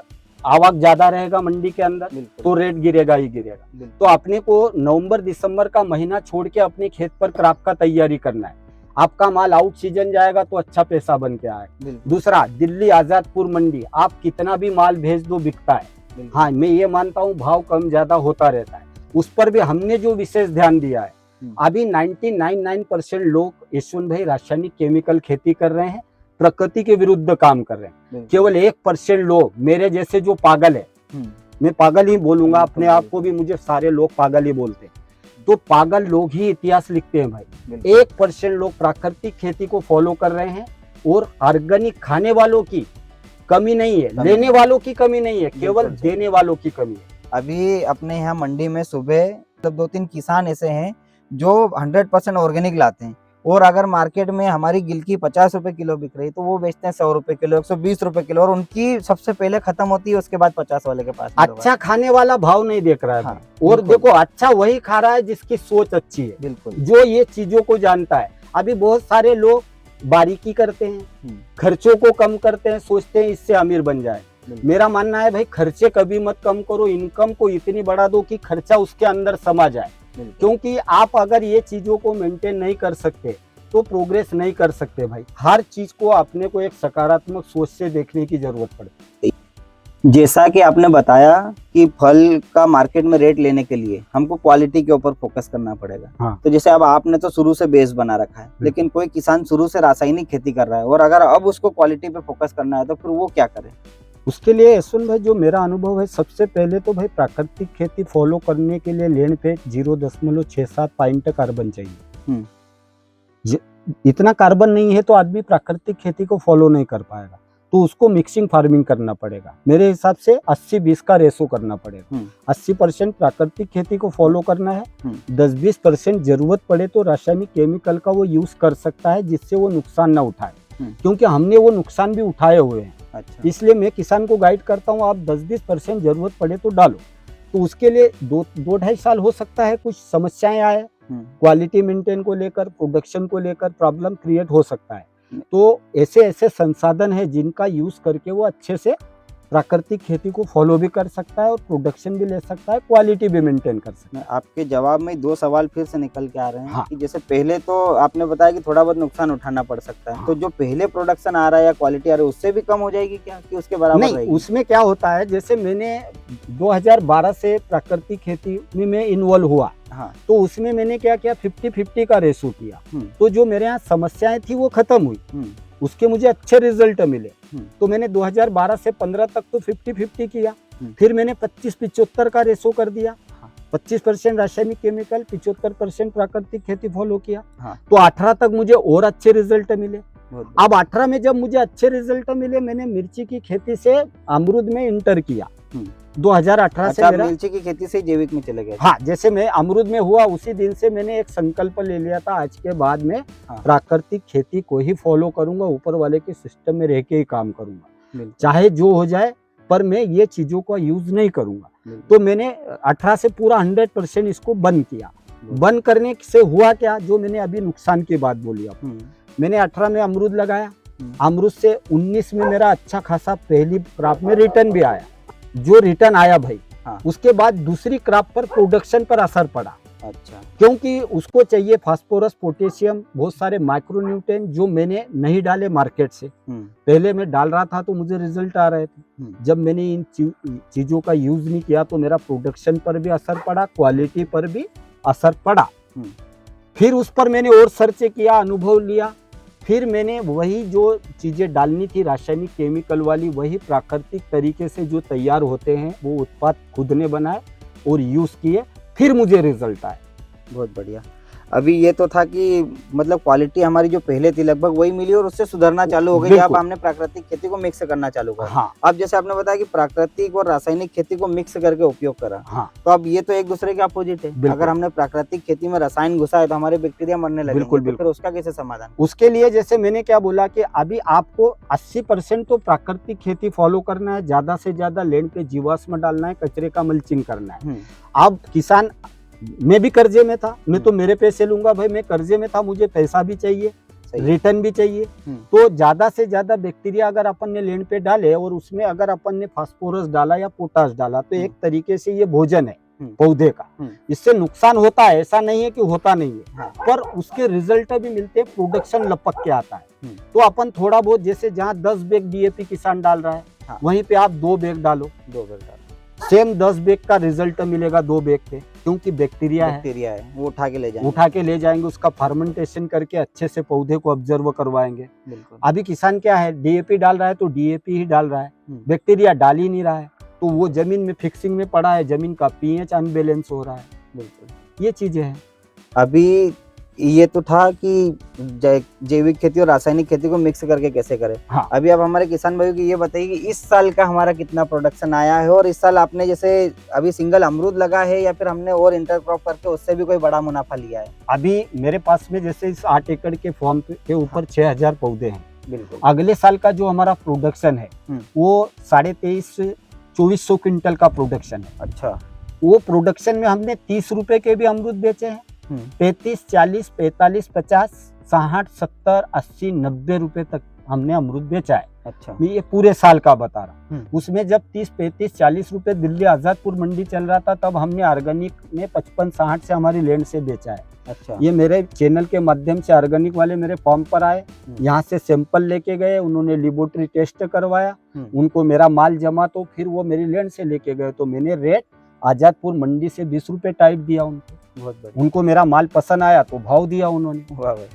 आवक ज्यादा रहेगा मंडी के अंदर, तो रेट गिरेगा ही गिरेगा। तो अपने को नवंबर दिसंबर का महीना छोड़ के अपने खेत पर क्रॉप का तैयारी करना है। आपका माल आउट सीजन जाएगा तो अच्छा पैसा बन के आएगा। दूसरा, दिल्ली आजादपुर मंडी आप कितना भी माल भेज दो बिकता है। हाँ, मैं ये मानता हूँ भाव कम ज्यादा होता रहता है, उस पर भी हमने जो विशेष ध्यान दिया है। अभी 99% लोग यशवंत भाई रासायनिक केमिकल खेती कर रहे हैं, प्रकृति के विरुद्ध काम कर रहे हैं। केवल 1% लोग मेरे जैसे जो पागल है, मैं पागल ही बोलूंगा अपने आप को भी, मुझे सारे लोग पागल ही बोलते हैं, तो पागल लोग ही इतिहास लिखते हैं भाई। 1% लोग प्राकृतिक खेती को फॉलो कर रहे हैं, और ऑर्गेनिक खाने वालों की कमी नहीं है, लेने वालों की कमी नहीं है, केवल देने वालों की कमी है। अभी अपने यहाँ मंडी में सुबह तब 2-3 किसान ऐसे हैं जो 100% ऑर्गेनिक लाते हैं, और अगर मार्केट में हमारी गिलकी 50 रुपए किलो बिक रही तो वो बेचते हैं 100 रुपए किलो, 120 रुपए किलो, और उनकी सबसे पहले खत्म होती है, उसके बाद 50 वाले के पास। अच्छा खाने वाला भाव नहीं देख रहा है। हाँ, और देखो अच्छा वही खा रहा है जिसकी सोच अच्छी है, बिल्कुल, जो ये चीजों को जानता है। अभी बहुत सारे लोग बारीकी करते हैं, खर्चों को कम करते हैं, सोचते हैं इससे अमीर बन जाए। मेरा मानना है भाई खर्चे कभी मत कम करो, इनकम को इतनी बढ़ा दो कि खर्चा उसके अंदर समा जाए। क्योंकि आप अगर ये चीजों को मेंटेन नहीं कर सकते तो प्रोग्रेस नहीं कर सकते भाई। हर चीज को अपने को एक सकारात्मक सोच से देखने की जरूरत पड़ती है। जैसा कि आपने बताया कि फल का मार्केट में रेट लेने के लिए हमको क्वालिटी के ऊपर फोकस करना पड़ेगा। हाँ। तो जैसे अब आपने तो शुरू से बेस बना रखा है, लेकिन कोई किसान शुरू से रासायनिक खेती कर रहा है और अगर अब उसको क्वालिटी पे फोकस करना है तो फिर वो क्या करे? उसके लिए यशवंत भाई जो मेरा अनुभव है, सबसे पहले तो भाई प्राकृतिक खेती फॉलो करने के लिए लैंड पे 0.67 पॉइंट कार्बन चाहिए। इतना कार्बन नहीं है तो आदमी प्राकृतिक खेती को फॉलो नहीं कर पाएगा, तो उसको मिक्सिंग फार्मिंग करना पड़ेगा। मेरे हिसाब से 80-20 का रेशो करना पड़ेगा। 80% प्राकृतिक खेती को फॉलो करना है, 10-20% जरूरत पड़े तो रासायनिक केमिकल का वो यूज कर सकता है, जिससे वो नुकसान ना उठाए, क्योंकि हमने वो नुकसान भी उठाए हुए हैं। अच्छा। इसलिए मैं किसान को गाइड करता हूँ, आप 10-20% जरूरत पड़े तो डालो। तो उसके लिए 2-2.5 साल हो सकता है कुछ समस्याएं आए, क्वालिटी मेंटेन को लेकर, प्रोडक्शन को लेकर प्रॉब्लम क्रिएट हो सकता है। तो ऐसे ऐसे संसाधन है जिनका यूज करके वो अच्छे से प्राकृतिक खेती को फॉलो भी कर सकता है और प्रोडक्शन भी ले सकता है, क्वालिटी भी मेंटेन कर सकता है। आपके जवाब में 2 सवाल फिर से निकल के आ रहे हैं। हाँ। कि जैसे पहले तो आपने बताया कि थोड़ा बहुत नुकसान उठाना पड़ सकता है। हाँ। तो जो पहले प्रोडक्शन आ रहा है या क्वालिटी आ रही है उससे भी कम हो जाएगी क्या, कि उसके बराबर नहीं, रहेगी? उसमें क्या होता है, जैसे मैंने 2012 से प्राकृतिक खेती में मैं इन्वॉल्व हुआ। हाँ। तो उसमें मैंने क्या किया, 50-50 का रेशो किया। तो जो मेरे यहाँ समस्याएं थी वो खत्म हुई, उसके मुझे अच्छे रिजल्ट मिले। तो मैंने 2012 से 15 तक तो 50-50 किया। फिर मैंने 25-75 का रेशो कर दिया। 25% रासायनिक केमिकल, 75% प्राकृतिक खेती फॉलो किया। तो 18 तक मुझे और अच्छे रिजल्ट मिले। अब 18 में जब मुझे अच्छे रिजल्ट मिले, मैंने मिर्ची की खेती से अमरूद में इंटर किया। 2018 से मेरा मिर्ची की खेती से जैविक में चले गए? हाँ, जैसे मैं अमरूद में हुआ उसी दिन से मैंने एक संकल्प ले लिया था, आज के बाद में प्राकृतिक खेती को ही फॉलो करूंगा, ऊपर वाले के सिस्टम में रह के ही काम करूंगा, चाहे जो हो जाए, पर मैं ये चीजों का यूज नहीं करूंगा। तो मैंने 18 से पूरा 100% इसको बंद किया। बंद करने से हुआ क्या, जो मैंने अभी नुकसान की बात बोली आपको, मैंने 18 में अमरूद लगाया, अमरूद से 19 में मेरा अच्छा खासा पहली क्रॉप में रिटर्न भी आया। जो रिटर्न आया भाई, उसके बाद दूसरी क्रॉप पर प्रोडक्शन पर असर पड़ा। अच्छा। क्योंकि उसको चाहिए फास्फोरस, पोटेशियम, बहुत सारे माइक्रोन्यूट्रिएंट जो मैंने नहीं डाले मार्केट से। पहले मैं डाल रहा था तो मुझे रिजल्ट आ रहे थे। जब मैंने इन चीजों का यूज नहीं किया तो मेरा प्रोडक्शन पर भी असर पड़ा, क्वालिटी पर भी असर पड़ा। फिर उस पर मैंने और सर्च किया, अनुभव लिया। फिर मैंने वही जो चीजें डालनी थी रासायनिक केमिकल वाली, वही प्राकृतिक तरीके से जो तैयार होते हैं वो उत्पाद खुद ने बनाए और यूज किए, फिर मुझे रिजल्ट आए। बहुत बढ़िया। अभी ये तो था कि मतलब क्वालिटी हमारी जो पहले थी लगभग वही मिली और उससे सुधरना चालू हो गई। अब हमने प्राकृतिक खेती को मिक्स करना चालू करा। हाँ। अब जैसे आपने बताया कि प्राकृतिक और रासायनिक खेती को मिक्स करके उपयोग करा। हाँ। तो अब ये तो एक दूसरे के अपोजिट है। अगर हमने प्राकृतिक खेती में रसायन घुसा है तो हमारे बैक्टीरिया मरने लगेंगे। बिल्कुल, तो फिर उसका कैसे समाधान? उसके लिए जैसे मैंने क्या बोला कि अभी आपको 80% तो प्राकृतिक खेती फॉलो करना है, ज्यादा से ज्यादा लैंड पे जीवाश्म डालना है, कचरे का मल्चिंग करना है। अब किसान, मैं भी कर्जे में था, मैं तो मेरे पैसे लूंगा भाई, मैं कर्जे में था, मुझे पैसा भी चाहिए, रिटर्न भी चाहिए। तो ज्यादा से ज्यादा बैक्टीरिया अगर अपन ने लैंड पे डाले और उसमें अगर अपन ने फास्फोरस डाला या पोटाश डाला तो एक तरीके से ये भोजन है पौधे का। इससे नुकसान होता है, ऐसा नहीं है कि होता नहीं है, पर उसके रिजल्ट भी मिलते हैं, प्रोडक्शन लपक के आता है। तो अपन थोड़ा बहुत, जैसे जहाँ 10 बैग डीएपी किसान डाल रहा है, वहीं पे आप 2 बैग डालो, सेम 10 बैग का रिजल्ट मिलेगा 2 बैग पे, क्योंकि बैक्टीरिया है, वो उठा के ले जाएंगे, उसका फर्मेंटेशन करके अच्छे से पौधे को ऑब्जर्व करवाएंगे। अभी किसान क्या है, डीएपी डाल रहा है तो डीएपी ही डाल रहा है, बैक्टीरिया डाल ही नहीं रहा है, तो वो जमीन में फिक्सिंग में पड़ा है, जमीन का पीएच अनबैलेंस हो रहा है। बिल्कुल, ये चीजें हैं। अभी ये तो था कि जैविक खेती और रासायनिक खेती को मिक्स करके कैसे करें। हाँ। अभी आप हमारे किसान भाइयों की ये बताइए कि इस साल का हमारा कितना प्रोडक्शन आया है, और इस साल आपने जैसे अभी सिंगल अमरूद लगा है या फिर हमने और इंटरक्रॉप करके उससे भी कोई बड़ा मुनाफा लिया है? अभी मेरे पास में जैसे इस 8 एकड़ के फॉर्म के ऊपर 6000 पौधे हैं। बिल्कुल। अगले साल का जो हमारा प्रोडक्शन है वो 2350-2400 क्विंटल का प्रोडक्शन है। अच्छा। वो प्रोडक्शन में हमने 30 रुपए के भी अमरूद बेचे हैं, 35, 40, 45, 50, 60, 70, 80, 90 रुपए तक हमने अमरूद बेचा है। अच्छा। मैं ये पूरे साल का बता रहा हूँ। हम्म। उसमें जब 30, 35, 40 रुपए दिल्ली आजादपुर मंडी चल रहा था, तब हमने ऑर्गेनिक में 55, 60 से हमारी लैंड से बेचा है। अच्छा। ये मेरे चैनल के माध्यम से ऑर्गेनिक वाले मेरे फार्म पर आए, यहाँ से सैंपल लेके गए, उन्होंने लेबोरेटरी टेस्ट करवाया, उनको मेरा माल जमा, तो फिर वो मेरी लैंड से लेके गए, तो मैंने रेट आजादपुर मंडी से 20 रुपए टाइप दिया उनको। बहुत बढ़िया। उनको मेरा माल पसंद आया तो भाव दिया उन्होंने। वाह भाई।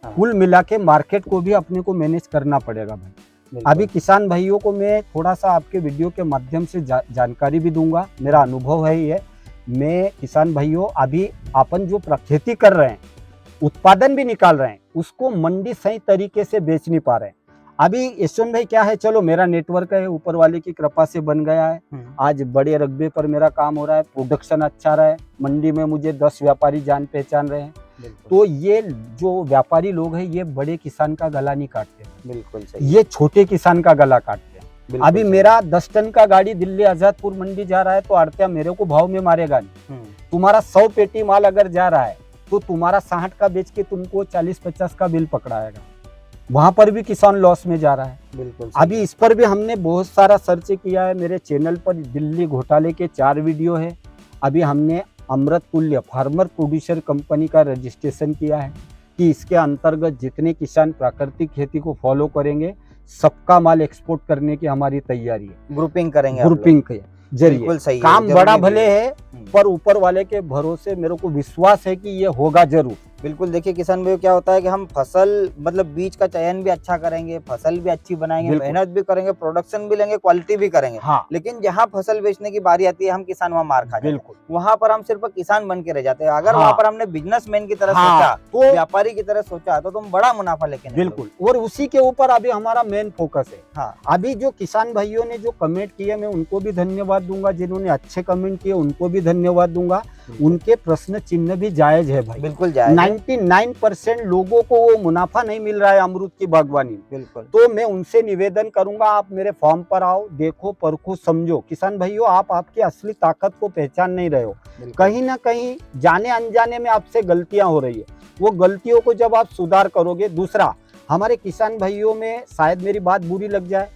हाँ। कुल मिला के मार्केट को भी अपने को मैनेज करना पड़ेगा भाई। बिल्कुल। अभी किसान भाइयों को मैं थोड़ा सा आपके वीडियो के माध्यम से जानकारी भी दूंगा। मेरा अनुभव है ये, मैं किसान भाइयों, अभी अपन जो खेती कर रहे हैं, उत्पादन भी निकाल रहे हैं, उसको मंडी सही तरीके से बेच नहीं पा रहे हैं। अभी यशवंत भाई क्या है, चलो मेरा नेटवर्क है, ऊपर वाले की कृपा से बन गया है, आज बड़े रकबे पर मेरा काम हो रहा है, प्रोडक्शन अच्छा रहा है, मंडी में मुझे 10 व्यापारी जान पहचान रहे हैं। तो ये जो व्यापारी लोग हैं, ये बड़े किसान का गला नहीं काटते। बिल्कुल सही। ये छोटे किसान का गला काटते हैं। अभी मेरा 10 टन का गाड़ी दिल्ली आजादपुर मंडी जा रहा है, तो आड़तिया मेरे को भाव में मारेगा नहीं। तुम्हारा 100 पेटी माल अगर जा रहा है, तो तुम्हारा 60 का बेच के तुमको 40-50 का बिल पकड़ाएगा, वहां पर भी किसान लॉस में जा रहा है। बिल्कुल। अभी इस पर भी हमने बहुत सारा सर्च किया है। मेरे चैनल पर दिल्ली घोटाले के 4 वीडियो है। अभी हमने अमृत तुल्य फार्मर प्रोड्यूसर कंपनी का रजिस्ट्रेशन किया है कि इसके अंतर्गत जितने किसान प्राकृतिक खेती को फॉलो करेंगे, सबका माल एक्सपोर्ट करने की हमारी तैयारी है। ग्रुपिंग करेंगे, ग्रुपिंग के जरिए। बिल्कुल सही है। काम बड़ा भले है, हम्म। पर ऊपर वाले के भरोसे मेरे को विश्वास है कि ये होगा जरूर। बिल्कुल। देखिए किसान भाई, क्या होता है कि हम फसल मतलब बीज का चयन भी अच्छा करेंगे, फसल भी अच्छी बनाएंगे, बिल्कुल। मेहनत भी करेंगे, प्रोडक्शन भी लेंगे, क्वालिटी भी करेंगे, हाँ, लेकिन जहाँ फसल बेचने की बारी आती है, हम किसान वहाँ मार खा जाते हैं। बिल्कुल। वहाँ पर हम सिर्फ किसान बन के रह जाते हैं। अगर हाँ। वहाँ पर हमने बिजनेसमैन की तरह हाँ, सोचा, तो व्यापारी की तरह सोचा, तो तुम बड़ा मुनाफा लेके निकलोगे। बिल्कुल। और उसी के ऊपर अभी हमारा मेन फोकस है। हाँ। अभी जो किसान भाइयों ने जो कमेंट किए, मैं उनको भी धन्यवाद दूंगा, जिन्होंने अच्छे कमेंट किए उनको भी धन्यवाद दूंगा। उनके प्रश्न चिन्ह भी जायज है भाई। बिल्कुल जायज। 99% लोगों को वो मुनाफा नहीं मिल रहा है अमरूद की बागवानी में। बिल्कुल। तो मैं उनसे निवेदन करूंगा, आप मेरे फार्म पर आओ, देखो, परखो, समझो। किसान भाइयों, आप आपकी असली ताकत को पहचान नहीं रहे हो। कहीं ना कहीं जाने अनजाने में आपसे गलतियां हो रही है। वो गलतियों को जब आप सुधार करोगे। दूसरा, हमारे किसान भाइयों में, शायद मेरी बात बुरी लग जाए,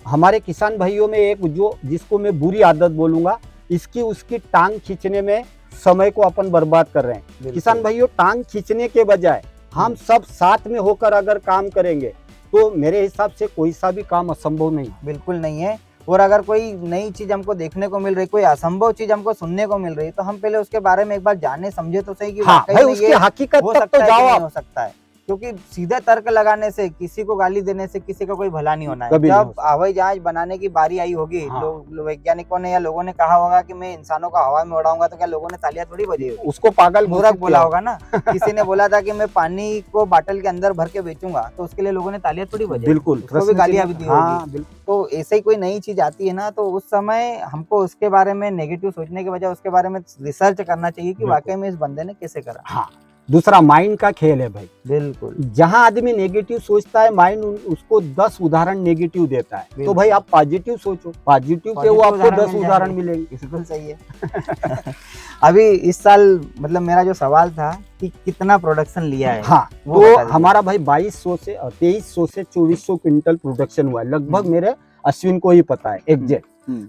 हमारे किसान भाइयों में एक जो जिसको मैं बुरी आदत बोलूंगा, इसकी उसकी टांग खींचने में समय को अपन बर्बाद कर रहे हैं। किसान भाइयों, टांग खींचने के बजाय हम सब साथ में होकर अगर काम करेंगे, तो मेरे हिसाब से कोई सा भी काम असंभव नहीं। बिल्कुल नहीं है। और अगर कोई नई चीज हमको देखने को मिल रही, कोई असंभव चीज हमको सुनने को मिल रही, तो हम पहले उसके बारे में एक बार जाने समझे तो सही कि हाँ, वाकई भाई में उसकी ये हकीकत हो तक सकता तो है कि जाओ नहीं आप। हो सकता है। क्योंकि सीधे तर्क लगाने से, किसी को गाली देने से किसी का कोई भला नहीं होना है। कभी नहीं हो जब सकता। हवाई जहाज बनाने की बारी आई होगी, हाँ। वैज्ञानिकों ने या लोगों ने कहा होगा कि मैं इंसानों को हवा में उड़ाऊंगा, तो क्या लोगों ने तालियां थोड़ी बजी होगी? उसको पागल मूर्ख घोषित बोला किया होगा ना। किसी ने बोला था कि मैं पानी को बाटल के अंदर भर के बेचूंगा, तो उसके लिए लोगों ने तालियां थोड़ी बजाई। बिल्कुल, उसको भी गालियां भी दी हाँ, होगी। बिल्कुल। तो ऐसे ही कोई नई चीज आती है ना, तो उस समय हमको उसके बारे में नेगेटिव सोचने के बजाय उसके बारे में रिसर्च करना चाहिए कि बिल्कुल। वाकई में इस बंदे ने कैसे करा। हाँ, दूसरा माइंड का खेल है भाई। बिल्कुल। जहां आदमी नेगेटिव सोचता है, माइंड उसको 10 उदाहरण नेगेटिव देता है। तो बिल्कुल। भाई आप पॉजिटिव सोचो, पॉजिटिव के वो आपको 10 उदाहरण मिलेंगे। बिल्कुल सही है। अभी इस साल मतलब मेरा जो सवाल था कि कितना प्रोडक्शन लिया है। हाँ, वो तो बता दीजिए। हमारा भाई 2200 से 2300 से 2400 क्विंटल प्रोडक्शन हुआ है लगभग। मेरे अश्विन को ही पता है एग्जैक्ट।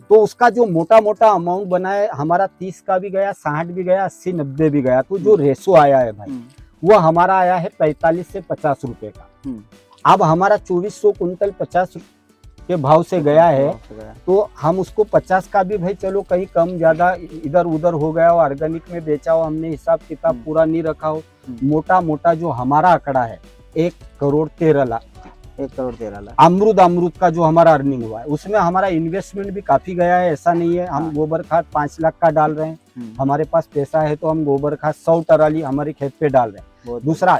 तो उसका जो मोटा मोटा अमाउंट बना है हमारा, 30 का भी गया, 60 भी गया, 80, 90 भी गया। तो जो रेशो आया है भाई, वो हमारा आया है 45 से 50 रुपए का। अब हमारा 2400 कुंटल 50 के भाव से गया है, तो हम उसको 50 का भी भाई चलो कहीं कम ज्यादा इधर उधर हो गया हो, ऑर्गेनिक में बेचा हो, हमने हिसाब किताब पूरा नहीं रखा हो, मोटा मोटा जो हमारा आंकड़ा है 1,13 लाख। 1,13 लाख अमरूद का जो हमारा अर्निंग हुआ है, उसमें हमारा इन्वेस्टमेंट भी काफी गया है। ऐसा नहीं है हम गोबर खाद 5 लाख का डाल रहे हैं, हमारे पास पैसा है तो हम गोबर खाद 100 टराली हमारे खेत पे डाल रहे हैं। दूसरा,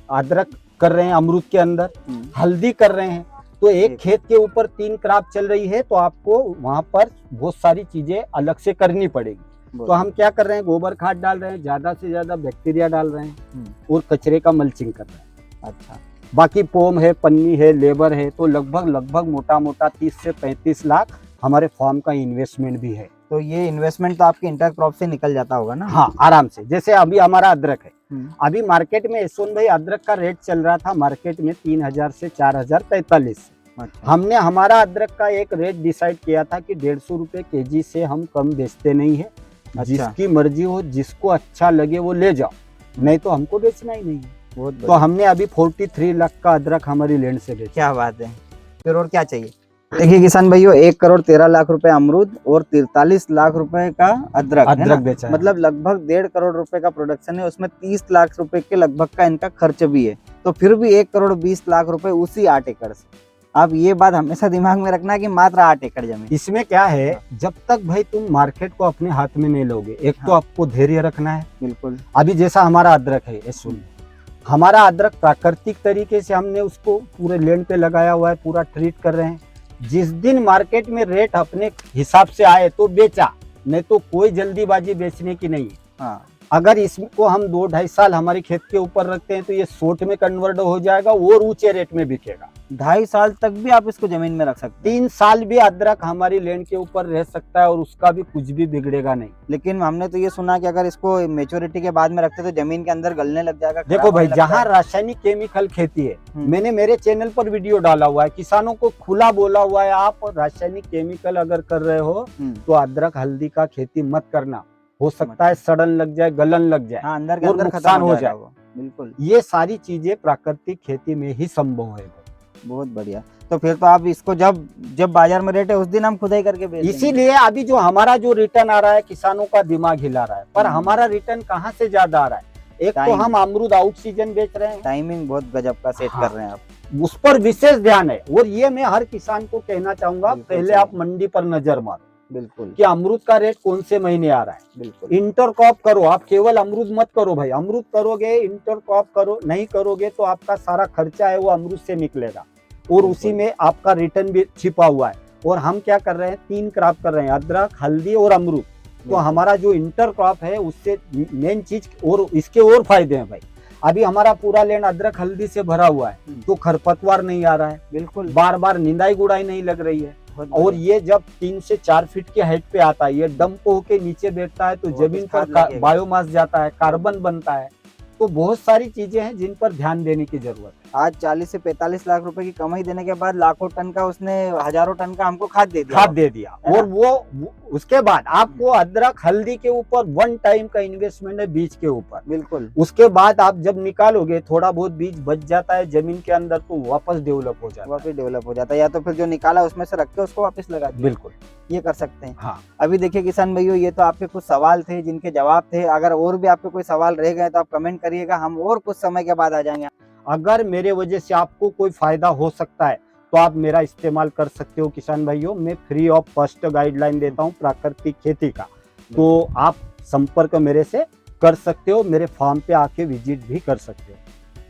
अदरक कर रहे हैं अमरूद के अंदर, हल्दी कर रहे हैं। तो एक खेत के ऊपर 3 क्रॉप चल रही है, तो आपको वहां पर बहुत सारी चीजें अलग से करनी पड़ेगी। तो हम क्या कर रहे हैं, गोबर खाद डाल रहे हैं, ज्यादा से ज्यादा बैक्टीरिया डाल रहे हैं और कचरे का मल्चिंग कर रहे हैं। अच्छा, बाकी पोम है, पन्नी है, लेबर है, तो लगभग मोटा मोटा 30 से 35 लाख हमारे फार्म का इन्वेस्टमेंट भी है। तो ये इन्वेस्टमेंट तो आपके इंटरक्रॉप से निकल जाता होगा ना? हाँ, आराम से। जैसे अभी हमारा अदरक है, अभी मार्केट में यशवंत भाई अदरक का रेट चल रहा था मार्केट में 3000 से 4043। अच्छा। हमने हमारा अदरक का एक रेट डिसाइड किया था कि 150 रुपए केजी से हम कम बेचते नहीं है। अच्छा। जिसकी मर्जी हो, जिसको अच्छा लगे वो ले जाओ, नहीं तो हमको बेचना ही नहीं है। बहुत तो हमने अभी 43 लाख का अदरक हमारी लैंड से बेचा। क्या बात है, फिर और क्या चाहिए। देखिए किसान भाइयों, 1,13,00,000 रुपए अमरूद और 43 लाख रुपए का अदरक है ना? बेचा है। मतलब लगभग 1.5 करोड़ रुपए का प्रोडक्शन है, उसमें 30 लाख रुपए के लगभग का इनका खर्च भी है। तो फिर भी 1,20,00,000 रुपए उसी 8 एकड़ से। आप ये बात हमेशा दिमाग में रखना कि मात्र 8 एकड़ जमीन। इसमें क्या है, जब तक भाई तुम मार्केट को अपने हाथ में नहीं लोगे, एक तो हाँ। आपको धैर्य रखना है। बिल्कुल। अभी जैसा हमारा अदरक है, ये सुन, हमारा अदरक प्राकृतिक तरीके से हमने उसको पूरे लैंड पे लगाया हुआ है, पूरा ट्रीट कर रहे हैं। जिस दिन मार्केट में रेट अपने हिसाब से आए तो बेचा, नहीं तो कोई जल्दीबाजी बेचने की नहीं है। हाँ। अगर इसको हम 2-2.5 साल हमारे खेत के ऊपर रखते हैं तो ये शॉर्ट में कन्वर्ट हो जाएगा और ऊंचे रेट में बिकेगा। 2.5 साल तक भी आप इसको जमीन में रख सकते हैं। 3 साल भी अदरक हमारी लैंड के ऊपर रह सकता है और उसका भी कुछ भी बिगड़ेगा नहीं। लेकिन हमने तो ये सुना कि अगर इसको मेच्योरिटी के बाद में रखते तो जमीन के अंदर गलने लग जाएगा। देखो खराब भाई, होने लगता जहाँ है। रासायनिक केमिकल खेती है, हम्म। मैंने मेरे चैनल पर वीडियो डाला हुआ है, किसानों को खुला बोला हुआ है, आप रासायनिक केमिकल अगर कर रहे हो तो अदरक हल्दी का खेती मत करना। हो सकता है सड़न लग जाए, गलन लग जाए, हाँ, अंदर के और अंदर नुकसान खत्म हो हो जाए। वो। बिल्कुल। ये सारी चीजें प्राकृतिक खेती में ही संभव है। बहुत बढ़िया। तो फिर तो आप इसको जब जब बाजार में रेट है उस दिन हम खुदाई करके बेच देंगे। इसीलिए अभी जो हमारा जो रिटर्न आ रहा है, किसानों का दिमाग हिला रहा है, पर हमारा रिटर्न कहाँ से ज्यादा आ रहा है। एक तो टाइम। हम अमरूद आउट सीजन बेच रहे हैं, टाइमिंग बहुत गजब का सेट हाँ। कर रहे हैं आप। उस पर विशेष ध्यान है। और ये मैं हर किसान को कहना चाहूंगा, बिल्कुल पहले सही। आप मंडी पर नजर मारो बिल्कुल। कि अमरूद का रेट कौन से महीने आ रहा है। बिल्कुल। इंटरक्रॉप करो, आप केवल अमरूद मत करो भाई। अमरूद करोगे, इंटरक्रॉप करो, नहीं करोगे तो आपका सारा खर्चा है वो अमरूद से निकलेगा और उसी में आपका रिटर्न भी छिपा हुआ है। और हम क्या कर रहे हैं, 3 क्रॉप कर रहे हैं, अदरक, हल्दी और अमरूद। तो हमारा जो इंटरक्रॉप है उससे मेन चीज और इसके और फायदे हैं भाई। अभी हमारा पूरा लैंड अदरक हल्दी से भरा हुआ है, तो खरपतवार नहीं आ रहा है, बिल्कुल। बार बार निंदाई गुड़ाई नहीं लग रही है। और ये जब 3 से 4 फीट के हाइट पे आता है, ये डंप होके नीचे बैठता है तो जमीन पर बायोमास जाता है, कार्बन बनता है। तो बहुत सारी चीजें हैं जिन पर ध्यान देने की जरूरत है। आज 40 से 45 लाख रुपए की कमाई देने के बाद लाखों टन का उसने हजारों टन का हमको खाद दे दिया। और वो उसके बाद आपको अदरक हल्दी के ऊपर 1 टाइम का इन्वेस्टमेंट है, बीज के ऊपर। बिल्कुल। उसके बाद आप जब निकालोगे, थोड़ा बहुत बीज बच जाता है जमीन के अंदर तो वापस डेवलप हो जाता है। वापस डेवलप हो जाता है, या तो फिर जो निकाला उसमें से रख के उसको वापस लगा दिया। बिल्कुल, ये कर सकते हैं। हाँ। अभी देखिए किसान भाइयों, ये तो आपके कुछ सवाल थे जिनके जवाब थे। अगर और भी आपके कोई सवाल रह गए तो आप कमेंट करिएगा, हम और कुछ समय के बाद आ जाएंगे। अगर मेरे वजह से आपको कोई फायदा हो सकता है तो आप मेरा इस्तेमाल कर सकते हो किसान भाइयों। मैं फ्री ऑफ कॉस्ट गाइडलाइन देता हूँ प्राकृतिक खेती का, तो आप संपर्क मेरे से कर सकते हो, मेरे फार्म पे आके विजिट भी कर सकते हो।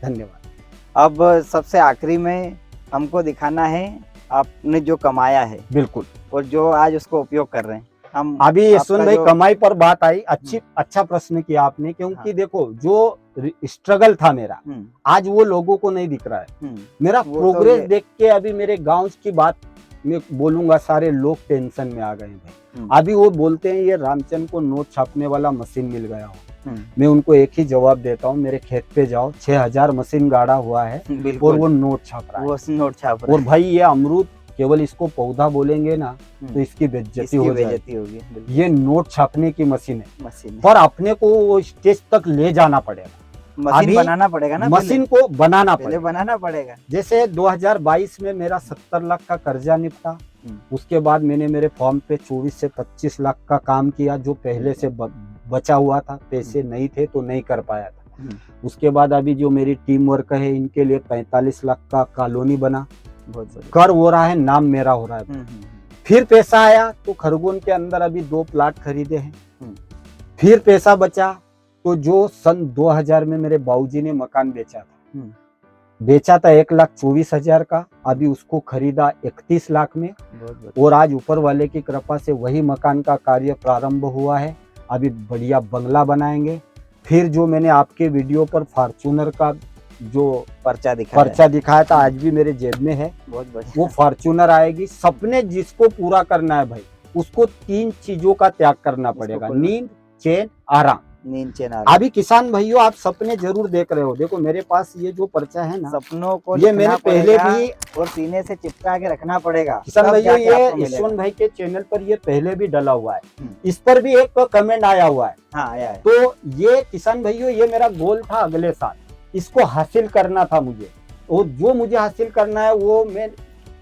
धन्यवाद। अब सबसे आखिरी में हमको दिखाना है आपने जो कमाया है, बिल्कुल, और जो आज उसको उपयोग कर रहे हैं हम। अभी यशवंत भाई कमाई पर बात आई, अच्छा प्रश्न किया आपने, क्योंकि देखो जो स्ट्रगल था मेरा, आज वो लोगों को नहीं दिख रहा है। मेरा प्रोग्रेस देख के अभी मेरे गांव की बात मैं बोलूंगा, सारे लोग टेंशन में आ गए भाई। अभी वो बोलते हैं ये रामचंद्र को नोट छापने वाला मशीन मिल गया हो। मैं उनको एक ही जवाब देता हूँ, मेरे खेत पे जाओ, 6000 मशीन गाड़ा हुआ है और वो नोट छाप रहा है। वो नोट छाप रहा है। और भाई ये अमरूद केवल इसको पौधा बोलेंगे ना तो इसकी बेइज्जती होगी। ये नोट छापने की मशीन है, पर अपने को वो स्टेज तक ले जाना पड़ेगा। मशीन बनाना पड़ेगा ना, मशीन को बनाना पड़ेगा। जैसे 2022 में मेरा 70 लाख का कर्जा निपटा, उसके बाद मैंने मेरे फॉर्म पे 24 से 25 लाख का काम किया, जो पहले से बचा हुआ था, पैसे नहीं थे तो नहीं कर पाया था। उसके बाद अभी जो मेरी टीम वर्क है, इनके लिए 45 लाख का कॉलोनी बना, कर हो रहा है, नाम मेरा हो रहा है। फिर पैसा आया तो खरगोन के अंदर अभी 2 प्लाट खरीदे हैं। फिर पैसा बचा तो जो सन 2000 में मेरे बाबूजी ने मकान बेचा था 1,24,000 का, अभी उसको खरीदा 31 लाख में। और आज ऊपर वाले की कृपा से वही मकान का कार्य प्रारंभ हुआ है। अभी बढ़िया बंगला बनाएंगे। फिर जो मैंने आपके वीडियो पर फॉर्च्यूनर का जो पर्चा दिखाया था, आज भी मेरे जेब में है, वो फॉर्च्यूनर आएगी। सपने जिसको पूरा करना है भाई, उसको 3 चीजों का त्याग करना पड़ेगा, नींद, चैन, आराम। नींद चैन आ रही अभी किसान भाइयों आप सपने जरूर देख रहे हो, देखो मेरे पास ये जो पर्चा है है। ना, सपनों को ये मैंने लिखना पहले पड़ेगा भी और सीने से चिपका के रखना पड़ेगा। किसान तब भाइयों जाके ये आपको मिलेगा। यशवंत भाई के चैनल पर ये पहले भी डला हुआ है, हम्म। इस पर भी एक कमेंट आया हुआ है। हाँ आया है। तो ये किसान भाइयों ये मेरा गोल था अगले साल, इसको हासिल करना था मुझे, और जो मुझे हासिल करना है वो मैं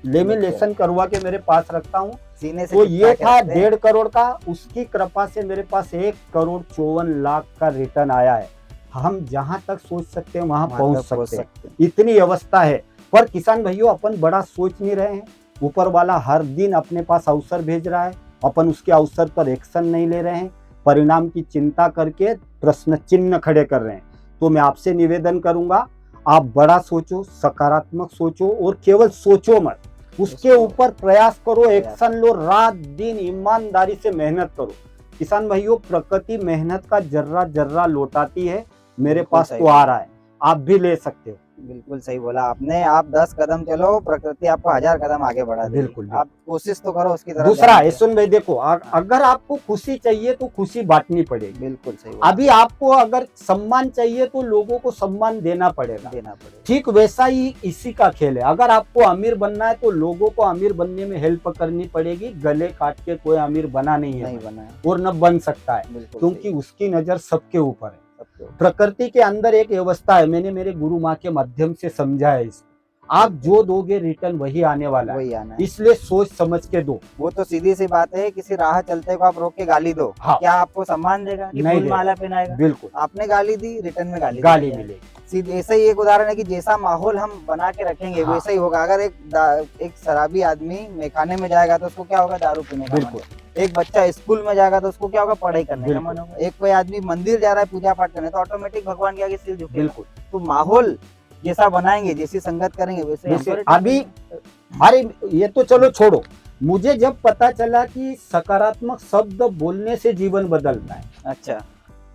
लेमिनेशन करवा के मेरे पास रखता हूँ। सीने से तो चिपका ये के था रखते हैं। 1.5 करोड़ का, उसकी कृपा से मेरे पास 1,54,00,000 का रिटर्न आया है। हम जहां तक सोच सकते हैं वहां वहाँ पहुंच तक पहुंच सकते हैं, सकते हैं। इतनी अवस्था है। पर किसान भाइयों अपन बड़ा सोच नहीं रहे हैं, ऊपर वाला हर दिन अपने पास अवसर भेज रहा है, अपन उसके अवसर पर एक्शन नहीं ले रहे हैं, परिणाम की चिंता करके प्रश्न चिन्ह खड़े कर रहे हैं। तो मैं आपसे निवेदन करूंगा, आप बड़ा सोचो, सकारात्मक सोचो, और केवल सोचो मत, उसके ऊपर प्रयास करो, एक्शन लो, रात दिन ईमानदारी से मेहनत करो। किसान भाइयों प्रकृति मेहनत का जर्रा जर्रा लौटाती है, मेरे बिल्कुल पास सही तो आ रहा है, आप भी ले सकते हो। बिल्कुल सही बोला आपने। आप 10 कदम चलो, प्रकृति आपको 1000 कदम आगे बढ़ा देगी। बिल्कुल, आप कोशिश तो करो उसकी तरफ दूसरा जाने की। यशवंत भाई देखो, अगर आपको खुशी चाहिए तो खुशी बांटनी पड़ेगी। बिल्कुल सही बोला। अभी आपको अगर सम्मान चाहिए तो लोगों को सम्मान देना पड़ेगा। पड़ेगा। ठीक वैसा ही इसी का खेल है, अगर आपको अमीर बनना है तो लोगों को अमीर बनने में हेल्प करनी पड़ेगी। गले काट के कोई अमीर बना नहीं है, बना है। और न बन सकता है, बिल्कुल क्योंकि सही। उसकी नजर सबके ऊपर है। सबके ऊपर। प्रकृति के अंदर एक व्यवस्था है, मैंने मेरे गुरु माँ के माध्यम से समझा है इसको। आप जो दोगे रिटर्न वही आने वाला है, वही आना है। इसलिए सोच समझ के दो। वो तो सीधी सी बात है, किसी राह चलते को आप रोक के गाली दो, हाँ। क्या आपको सम्मान देगा कि नहीं फूल माला पहनाएगा? बिल्कुल, आपने गाली दी, रिटर्न में गाली गाली दी। मिलेगी। सीधे ऐसा ही एक उदाहरण है कि जैसा माहौल हम बना के रखेंगे हाँ। वैसा ही होगा। अगर एक शराबी आदमी मेखाने में जाएगा तो उसको क्या होगा? दारू पीने का मन बिल्कुल। होगा। एक बच्चा स्कूल में जाएगा तो उसको क्या होगा? पढ़ाई करने का बिल्कुल। मन होगा। एक कोई आदमी मंदिर जा रहा है पूजा पाठ करने तो ऑटोमेटिक भगवान के आगे सिर झुकेगा। बिल्कुल। तो माहौल जैसा बनाएंगे, जैसी संगत करेंगे वैसे जैसे हमको अभी, अरे ये तो चलो छोड़ो, मुझे जब पता चला कि सकारात्मक शब्द बोलने से जीवन बदलता है, अच्छा,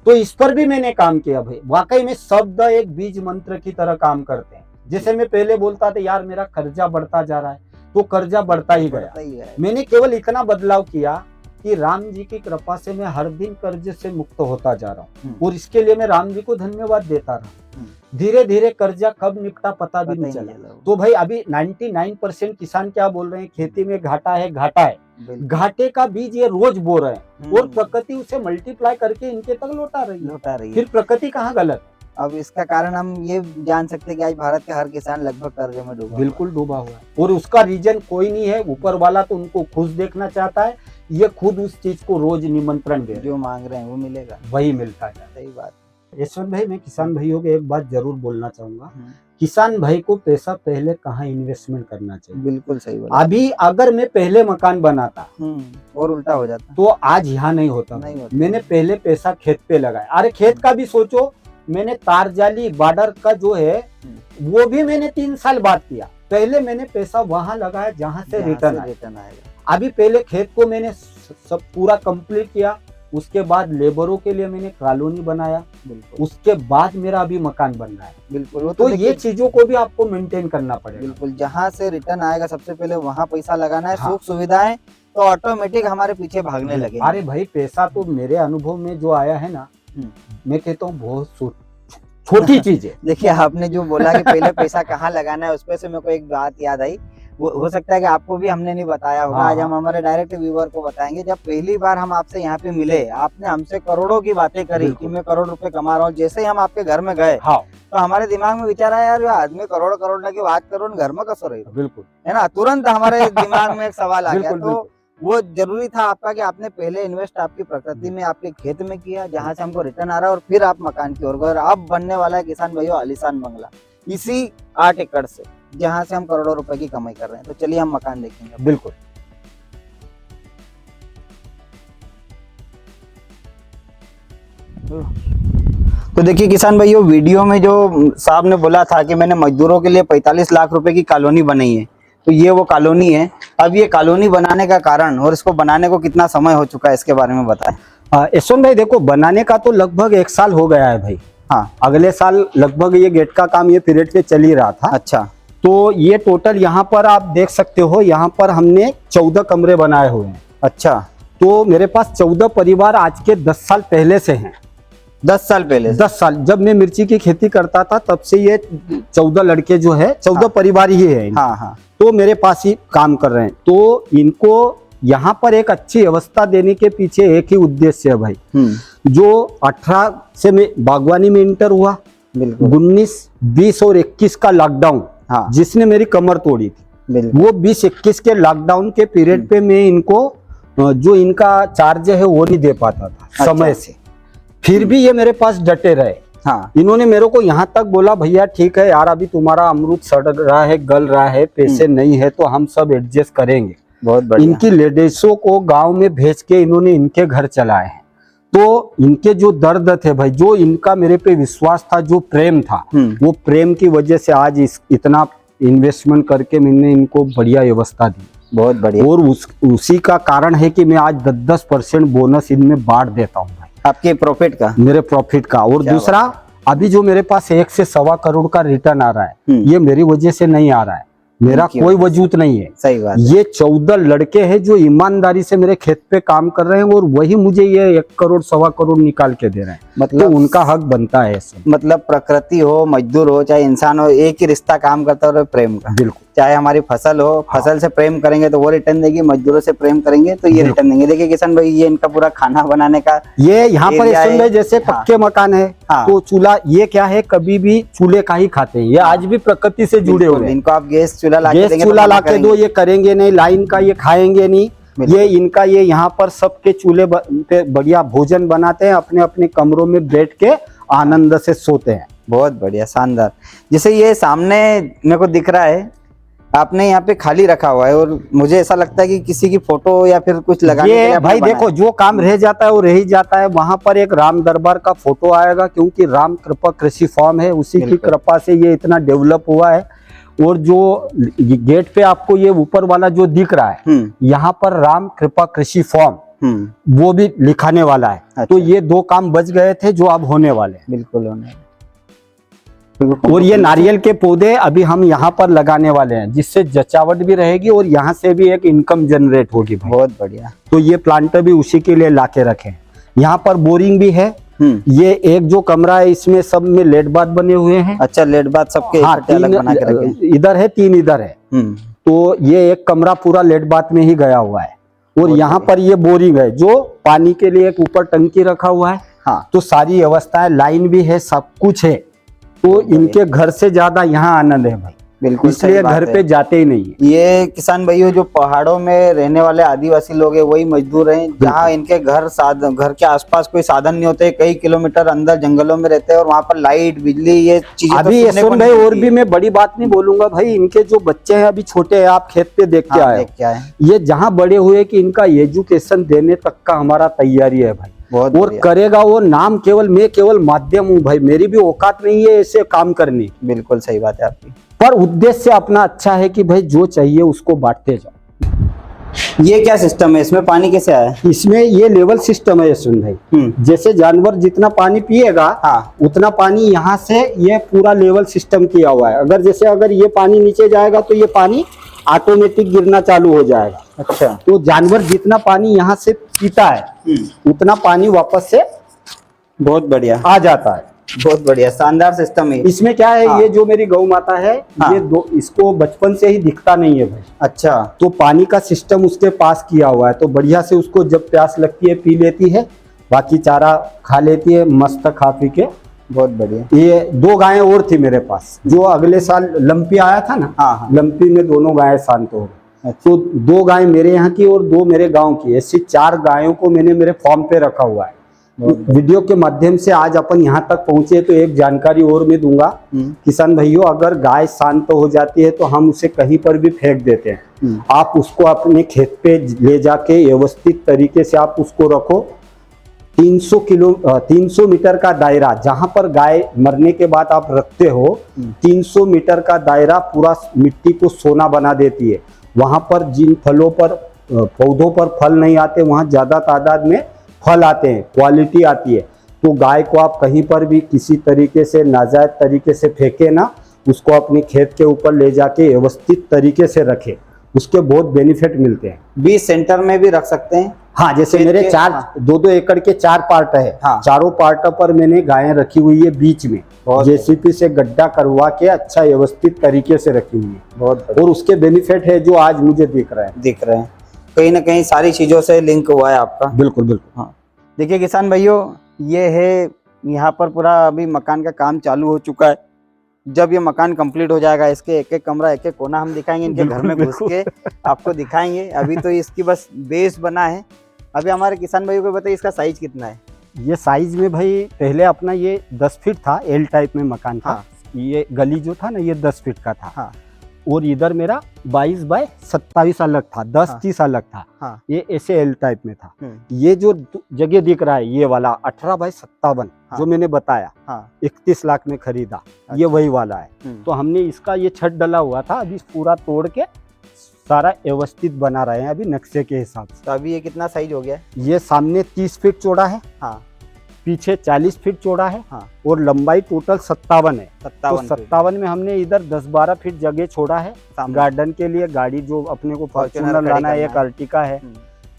तो इस पर भी मैंने काम किया भाई। वाकई में शब्द एक बीज मंत्र की तरह काम करते हैं। जैसे मैं पहले बोलता था यार मेरा कर्जा बढ़ता जा रहा है, तो कर्जा बढ़ता ही गया। मैंने केवल इतना बदलाव किया कि राम जी की कृपा से मैं हर दिन कर्ज से मुक्त होता जा रहा हूँ, और इसके लिए मैं राम जी को धन्यवाद देता रहा। धीरे धीरे कर्जा कब निपटा पता भी नहीं चला। तो भाई अभी 99% किसान क्या बोल रहे हैं, खेती में घाटा है, घाटा है। घाटे का बीज ये रोज बो रहे हैं, और प्रकृति उसे मल्टीप्लाई करके इनके तक लौटा रही है। फिर प्रकृति कहाँ गलत? अब इसका कारण हम ये जान सकते हैं कि आज भारत का हर किसान लगभग कर्जे में डूबा, बिल्कुल डूबा हुआ है, और उसका रीजन कोई नहीं है, ऊपर वाला तो उनको खुश देखना चाहता है। ये खुद उस चीज को रोज निमंत्रण दे रहे हैं, जो मांग रहे हैं वो मिलेगा, वही मिलता है। सही बात। यशवंत भाई मैं किसान भाइयों को एक बात जरूर बोलना चाहूंगा, किसान भाई को पैसा पहले कहाँ इन्वेस्टमेंट करना चाहिए। बिल्कुल सही बोला। अभी अगर मैं पहले मकान बनाता और उल्टा हो जाता तो आज यहाँ नहीं होता। मैंने पहले पैसा खेत पे लगाया। अरे खेत का भी सोचो, मैंने तार जाली बॉर्डर का जो है वो भी मैंने 3 साल बाद किया। पहले मैंने पैसा वहां लगाया जहां से रिटर्न आएगा। अभी पहले खेत को मैंने सब पूरा कंप्लीट किया, उसके बाद लेबरों के लिए मैंने कॉलोनी बनाया, उसके बाद मेरा अभी मकान बन रहा है। बिल्कुल। तो ये चीजों को भी आपको मेंटेन करना पड़ेगा। बिल्कुल, जहाँ से रिटर्न आएगा सबसे पहले वहाँ पैसा लगाना है। सुख सुविधाएं तो ऑटोमेटिक हमारे पीछे भागने लगे। अरे भाई पैसा तो मेरे अनुभव में जो आया है ना, मैं कहता हूँ बहुत छोटी चीज है। देखिए आपने जो बोला कि पहले पैसा कहाँ लगाना है, उस पे से मेरे को एक बात याद आई। वो हो सकता है कि आपको भी हमने नहीं बताया होगा। आज हम हमारे डायरेक्ट व्यूअर को बताएंगे। जब पहली बार हम आपसे यहाँ पे मिले, आपने हमसे करोड़ों की बातें करी कि मैं करोड़ रुपए कमा रहा हूँ। जैसे ही हम आपके घर में गए तो हमारे दिमाग में विचार आया यार आदमी करोड़ करोड़ की बात करो, घर में कसो रही। बिल्कुल है ना, तुरंत हमारे दिमाग में एक सवाल आ गया। तो वो जरूरी था आपका कि आपने पहले इन्वेस्ट आपकी प्रकृति में, आपके खेत में किया, जहां से हमको रिटर्न आ रहा है, और फिर आप मकान की ओर गए। अब बनने वाला है किसान भाइयों आलीशान बंगला, इसी 8 एकड़ से, जहां से हम करोड़ों रुपए की कमाई कर रहे हैं। तो चलिए हम मकान देखेंगे। बिल्कुल। तो देखिए किसान भाइयों, वीडियो में जो साहब ने बोला था कि मैंने मजदूरों के लिए 45 लाख रुपए की कॉलोनी बनाई है, तो ये वो कॉलोनी है। अब ये कॉलोनी बनाने का कारण और इसको बनाने को कितना समय हो चुका है, इसके बारे में बताएं। यशवंत भाई देखो, बनाने का तो लगभग 1 साल हो गया है भाई। हाँ, अगले साल लगभग ये गेट का काम ये पीरियड पे चल ही रहा था। अच्छा, तो ये टोटल यहाँ पर आप देख सकते हो, यहाँ पर हमने 14 कमरे बनाए हुए हैं। अच्छा, तो मेरे पास 14 परिवार आज के 10 साल पहले से हैं। 10 साल पहले से? 10 साल जब मैं मिर्ची की खेती करता था तब से ये 14 लड़के जो है 14 परिवार ही है हाँ हाँ। तो मेरे पास ही काम कर रहे हैं। तो इनको यहाँ पर एक अच्छी व्यवस्था देने के पीछे एक ही उद्देश्य है भाई। जो 18 से मैं बागवानी में इंटर हुआ, 19, 20 और 21 का लॉकडाउन हाँ। जिसने मेरी कमर तोड़ी थी, वो 20-21 के लॉकडाउन के पीरियड पे मैं इनको जो इनका चार्ज है वो नहीं दे पाता था समय से, फिर भी ये मेरे पास डटे रहे। हाँ। इन्होंने मेरे को यहाँ तक बोला भैया ठीक है यार, अभी तुम्हारा अमरूद सड़ रहा है, गल रहा है, पैसे नहीं है तो हम सब एडजस्ट करेंगे। बहुत बढ़िया। इनकी लेडीजों को गांव में भेज के इन्होंने इनके घर चलाए हैं। तो इनके जो दर्द थे भाई, जो इनका मेरे पे विश्वास था, जो प्रेम था, वो प्रेम की वजह से आज इतना इन्वेस्टमेंट करके मैंने इनको बढ़िया व्यवस्था दी। बहुत बढ़िया। और उसी का कारण है कि मैं आज 10% बोनस इनमें बांट देता हूँ भाई, आपके प्रॉफिट का? मेरे प्रॉफिट का। और दूसरा, अभी जो मेरे पास 1 से सवा करोड़ का रिटर्न आ रहा है, ये मेरी वजह से नहीं आ रहा है, मेरा कोई वजूद नहीं है। सही बात। ये 14 लड़के हैं जो ईमानदारी से मेरे खेत पे काम कर रहे हैं और वही मुझे ये 1 करोड़ सवा करोड़ निकाल के दे रहे हैं। मतलब तो उनका हक बनता है ऐसे। मतलब प्रकृति हो, मजदूर हो, चाहे इंसान हो, एक ही रिश्ता काम करता है, प्रेम का। बिल्कुल। चाहे हमारी फसल हो, फसल से प्रेम करेंगे तो वो रिटर्न देगी, मजदूरों से प्रेम करेंगे तो ये रिटर्न देंगे। देखिए किशन भाई, ये इनका पूरा खाना बनाने का ये यहाँ पर भाई जैसे पक्के मकान है तो चूल्हा, ये क्या है, कभी भी चूल्हे का ही खाते हैं, ये आज भी प्रकृति से जुड़े हुए हैं। इनको आप गैस चूल्हा ला के दो, ये करेंगे नहीं, लाइन का ये खाएंगे नहीं। ये इनका ये यहाँ पर सबके चूल्हे पे बढ़िया भोजन बनाते हैं, अपने अपने कमरों में बैठ के आनंद से सोते हैं। बहुत बढ़िया, शानदार। जैसे ये सामने मेरे को दिख रहा है, आपने यहाँ पे खाली रखा हुआ है और मुझे ऐसा लगता है कि किसी की फोटो या फिर कुछ लगाने के लिए भाई देखो, जो काम रह जाता है वो रह ही जाता है। वहां पर एक राम दरबार का फोटो आएगा, क्योंकि राम कृपा कृषि फार्म है, उसी की कृपा से ये इतना डेवलप हुआ है। और जो गेट पे आपको ये ऊपर वाला जो दिख रहा है, यहाँ पर राम कृपा कृषि फार्म, वो भी लिखाने वाला है। अच्छा। तो ये 2 काम बच गए थे जो अब होने वाले। बिल्कुल होने। और ये नारियल के पौधे अभी हम यहाँ पर लगाने वाले हैं, जिससे जचावट भी रहेगी और यहाँ से भी एक इनकम जनरेट होगी। बहुत बढ़िया। तो ये प्लांटर भी उसी के लिए लाके रखे। यहाँ पर बोरिंग भी है। ये एक जो कमरा है इसमें सब में लेट बाथ बने हुए हैं। अच्छा, लेट बाथ सबके अलग बना के रखे। इधर है, 3 इधर है। तो ये एक कमरा पूरा लेट बाथ में ही गया हुआ है। और यहाँ पर ये बोरिंग है, जो पानी के लिए एक ऊपर टंकी रखा हुआ है। हाँ। तो सारी व्यवस्था है, लाइन भी है, सब कुछ है। तो इनके घर से ज्यादा यहाँ आनंद है भाई। बिल्कुल, इसलिए घर पे जाते ही नहीं है। ये किसान भाइयों, जो पहाड़ों में रहने वाले आदिवासी लोग हैं, वही मजदूर हैं, जहाँ इनके घर के आसपास कोई साधन नहीं होते, कई किलोमीटर अंदर जंगलों में रहते हैं और वहाँ पर लाइट, बिजली, ये चीजें अभी यशवंत भाई, और भी मैं बड़ी बात नहीं बोलूंगा भाई, इनके जो बच्चे हैं अभी छोटे हैं, आप खेत पे देख के आए, ये जहाँ बड़े हुए कि इनका एजुकेशन देने तक का हमारा तैयारी है भाई। और करेगा वो, नाम केवल, मैं केवल माध्यम हूँ भाई, मेरी भी औकात नहीं है ऐसे काम करने की। बिल्कुल सही बात है आपकी, पर उद्देश्य अपना अच्छा है कि भाई जो चाहिए उसको बांटते जाओ। ये क्या सिस्टम है, इसमें पानी कैसे आया? इसमें ये लेवल सिस्टम है यशवंत भाई। जैसे जानवर जितना पानी पिएगा, उतना पानी यहाँ से ये पूरा लेवल सिस्टम किया हुआ है। अगर ये पानी नीचे जाएगा तो ये पानी ऑटोमेटिक गिरना चालू हो जाएगा। अच्छा। तो जानवर जितना पानी यहाँ से पीता है उतना पानी वापस से बहुत बढ़िया आ जाता है। बहुत बढ़िया, शानदार सिस्टम है। इसमें क्या है, ये जो मेरी गौ माता है, ये इसको बचपन से ही दिखता नहीं है भाई। अच्छा। तो पानी का सिस्टम उसके पास किया हुआ है, तो बढ़िया से उसको जब प्यास लगती है पी लेती है, बाकी चारा खा लेती है मस्त खा पी के। बहुत बढ़िया। ये 2 गायें और थी मेरे पास, जो अगले साल लंपी आया था ना, लंपी में दोनों गायें शांत हो गई। तो 2 गायें मेरे यहाँ की और 2 मेरे गांव की, ऐसी 4 गायों को मैंने मेरे फार्म पे रखा हुआ है। वीडियो के माध्यम से आज अपन यहाँ तक पहुंचे तो एक जानकारी और मैं दूंगा किसान भाइयों, अगर गाय शांत हो जाती है तो हम उसे कहीं पर भी फेंक देते हैं। आप उसको अपने खेत पे ले जाके व्यवस्थित तरीके से आप उसको रखो। 300 मीटर का दायरा, जहां पर गाय मरने के बाद आप रखते हो, 300 मीटर का दायरा पूरा मिट्टी को सोना बना देती है। वहां पर जिन फलों पर, पौधों पर फल नहीं आते, वहां ज्यादा तादाद में फल आते हैं, क्वालिटी आती है। तो गाय को आप कहीं पर भी किसी तरीके से नाजायज तरीके से फेंके ना, उसको अपने खेत के ऊपर ले जाके व्यवस्थित तरीके से रखे। उसके बहुत बेनिफिट मिलते हैं। बीज सेंटर में भी रख सकते हैं। हाँ, जैसे खेत मेरे के- चार हाँ। 2-2 एकड़ के 4 पार्ट है। हाँ। चारों पार्टों पर मैंने गायें रखी हुई है, बीच में बहुत जेसीपी से गड्ढा करवा के अच्छा व्यवस्थित तरीके से रखी हुई है। बहुत और उसके बेनिफिट है जो आज मुझे दिख रहा है। दिख रहे हैं, कहीं ना कहीं सारी चीजों से लिंक हुआ है आपका। बिल्कुल बिल्कुल। हाँ, देखिए किसान भाइयों, ये है यहाँ पर पूरा अभी मकान का काम चालू हो चुका है। जब ये मकान कंप्लीट हो जाएगा, इसके एक एक कमरा, एक एक कोना हम दिखाएंगे, इनके घर में घुस के आपको दिखाएंगे। अभी तो इसकी बस बेस बना है। अभी हमारे किसान भाइयों को बताइए इसका साइज कितना है। ये साइज में भाई पहले अपना ये 10 फीट था, एल टाइप में मकान था। हाँ। ये गली जो था ना, ये 10 फीट का था। हाँ। और इधर मेरा 22 बाय 27 अलग था, 10-30 अलग था। हाँ। ये ऐसे एल टाइप में था। ये जो जगह दिख रहा है, ये वाला 18 बाय 57 जो मैंने बताया, 31 लाख में खरीदा, ये वही वाला है। तो हमने इसका ये छत डला हुआ था, अभी पूरा तोड़ के सारा व्यवस्थित बना रहे हैं अभी नक्शे के हिसाब से। तो अभी ये कितना साइज हो गया? ये सामने 30 फीट चौड़ा है। हाँ। पीछे 40 फीट चौड़ा है। हाँ। और लंबाई टोटल 57 है। 57 तो 57 में हमने इधर 10-12 फीट जगह छोड़ा है गार्डन के लिए। गाड़ी जो अपने को फॉर्च्यूनर लाना है, एक अर्टिका है,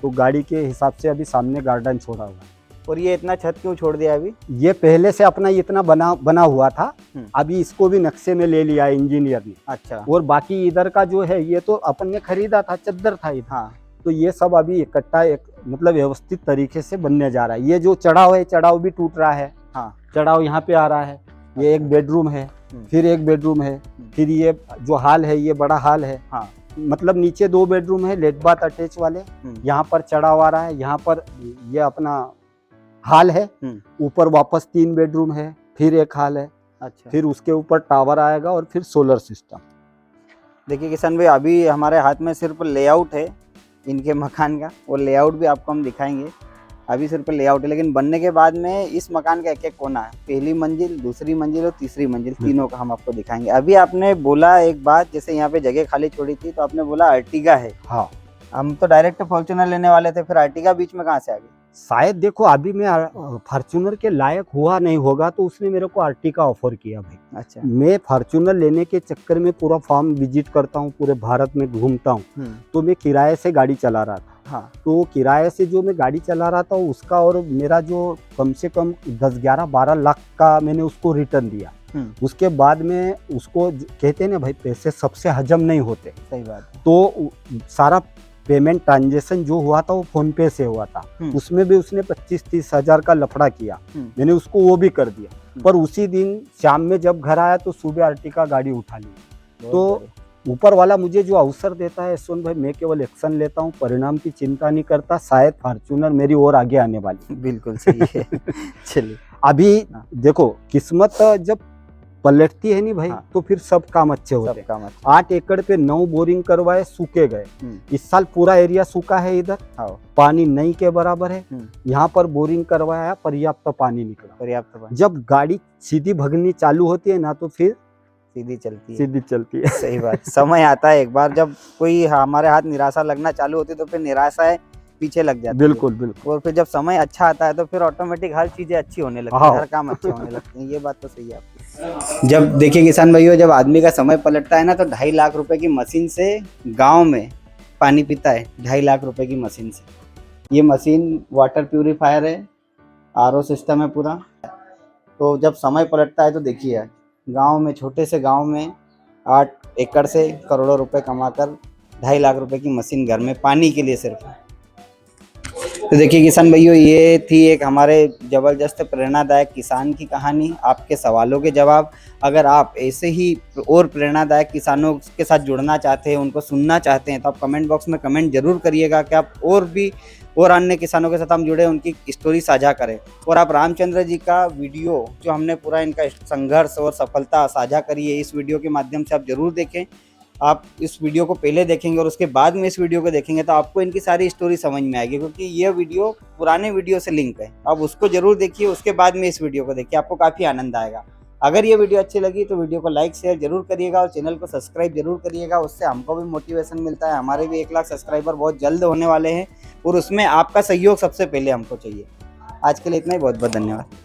तो गाड़ी के हिसाब से अभी सामने गार्डन छोड़ा हुआ है। और ये इतना छत क्यों छोड़ दिया अभी? ये पहले से अपना इतना बना हुआ था, अभी इसको भी नक्शे में ले लिया है इंजीनियर ने। अच्छा। और बाकी इधर का जो है, ये तो अपन ने खरीदा था, चद्दर था इधर। हाँ। तो ये सब अभी इकट्ठा एक मतलब व्यवस्थित तरीके से बनने जा रहा है। ये जो चढ़ाव है, चढ़ाव भी टूट रहा है। हाँ। चढ़ाव यहाँ पे आ रहा है। ये एक बेडरूम है, फिर एक बेडरूम है, फिर ये जो हॉल है, ये बड़ा हॉल है। हाँ। मतलब नीचे 2 बेडरूम है, लेट बाथ अटैच वाले। यहाँ पर चढ़ाव आ रहा है, यहाँ पर ये अपना हॉल है, ऊपर वापस 3 बेडरूम है, फिर एक हॉल है। अच्छा। फिर उसके ऊपर टावर आएगा और फिर सोलर सिस्टम। देखिए किसान भाई, अभी हमारे हाथ में सिर्फ लेआउट है इनके मकान का, वो लेआउट भी आपको हम दिखाएंगे। अभी सिर्फ लेआउट है, लेकिन बनने के बाद में इस मकान का एक एक कोना है, पहली मंजिल, दूसरी मंजिल और तीसरी मंजिल, तीनों का हम आपको दिखाएंगे। अभी आपने बोला एक बात, जैसे यहाँ पे जगह खाली छोड़ी थी तो आपने बोला अर्टिगा है। हाँ। हम तो डायरेक्ट फॉर्च्यूनर लेने वाले थे, फिर अर्टिगा बीच में कहाँ से आ गई? शायद देखो, अभी मैं फॉर्च्यूनर के लायक हुआ नहीं होगा तो उसने मेरे को अर्टिगा ऑफर किया भाई। अच्छा। मैं फॉर्च्यूनर लेने के चक्कर में पूरा फार्म विजिट करता हूँ, पूरे भारत में घूमता हूँ। तो मैं किराए से गाड़ी चला रहा था। हाँ। तो किराए से जो मैं गाड़ी चला रहा था, उसका और मेरा जो कम से कम 10-11-12 लाख का मैंने उसको रिटर्न दिया। उसके बाद में उसको कहते हैं ना भाई, पैसे सबसे हजम नहीं होते। सही बात है। तो सारा पेमेंट ट्रांजेक्शन जो हुआ था वो फोन पे से हुआ था। उसमें भी उसने 25-30 हजार का लफड़ा किया, मैंने उसको वो भी कर दिया। पर उसी दिन शाम में जब घर आया तो सुबह अर्टिगा गाड़ी उठा ली। तो ऊपर वाला मुझे जो अवसर देता है यशवंत भाई, मैं केवल एक्शन लेता हूँ, परिणाम की चिंता नहीं करता। शायद फॉर्च्यूनर मेरी और आगे आने वाली। बिल्कुल सही है। चलिए, अभी देखो, किस्मत जब पलटती है नहीं भाई, तो फिर सब काम अच्छे होते हैं। 8 एकड़ पे 9 बोरिंग करवाए, सूखे गए। इस साल पूरा एरिया सूखा है, इधर पानी नहीं के बराबर है। यहाँ पर बोरिंग करवाया, पर्याप्त पानी निकला। पर्याप्त पानी। जब गाड़ी सीधी भगनी चालू होती है ना, तो फिर सीधी चलती है। सीधी चलती है। सही बात। समय आता है एक बार, जब कोई हमारे हाथ निराशा लगना चालू होती है तो फिर निराशा पीछे लग जाती है। बिल्कुल बिल्कुल। और फिर जब समय अच्छा आता है तो फिर ऑटोमेटिक हर चीजें अच्छी होने लगती है, हर काम अच्छे होने लगते हैं। ये बात तो सही है आपकी। जब देखिए किसान भाइयों, जब आदमी का समय पलटता है ना, तो 2.5 लाख रुपए की मशीन से गांव में पानी पीता है। 2.5 लाख रुपए की मशीन से। ये मशीन वाटर प्यूरिफायर है, RO सिस्टम है पूरा। तो जब समय पलटता है तो देखिए, गांव में, छोटे से गांव में 8 एकड़ से करोड़ों रुपए कमाकर 2.5 लाख रुपए की मशीन घर में पानी के लिए सिर्फ। तो देखिए किसान भाइयों, ये थी एक हमारे ज़बरदस्त प्रेरणादायक किसान की कहानी, आपके सवालों के जवाब। अगर आप ऐसे ही और प्रेरणादायक किसानों के साथ जुड़ना चाहते हैं, उनको सुनना चाहते हैं, तो आप कमेंट बॉक्स में कमेंट जरूर करिएगा कि आप और अन्य किसानों के साथ हम जुड़े, उनकी स्टोरी साझा करें। और आप रामचंद्र जी का वीडियो, जो हमने पूरा इनका संघर्ष और सफलता साझा करी है, इस वीडियो के माध्यम से आप जरूर देखें। आप इस वीडियो को पहले देखेंगे और उसके बाद में इस वीडियो को देखेंगे तो आपको इनकी सारी स्टोरी समझ में आएगी, क्योंकि ये वीडियो पुराने वीडियो से लिंक है। आप उसको जरूर देखिए, उसके बाद में इस वीडियो को देखिए, आपको काफ़ी आनंद आएगा। अगर ये वीडियो अच्छी लगी तो वीडियो को लाइक शेयर जरूर करिएगा और चैनल को सब्सक्राइब जरूर करिएगा। उससे हमको भी मोटिवेशन मिलता है। हमारे भी 1 लाख सब्सक्राइबर बहुत जल्द होने वाले हैं और उसमें आपका सहयोग सबसे पहले हमको चाहिए। आज के लिए इतना ही, बहुत बहुत धन्यवाद।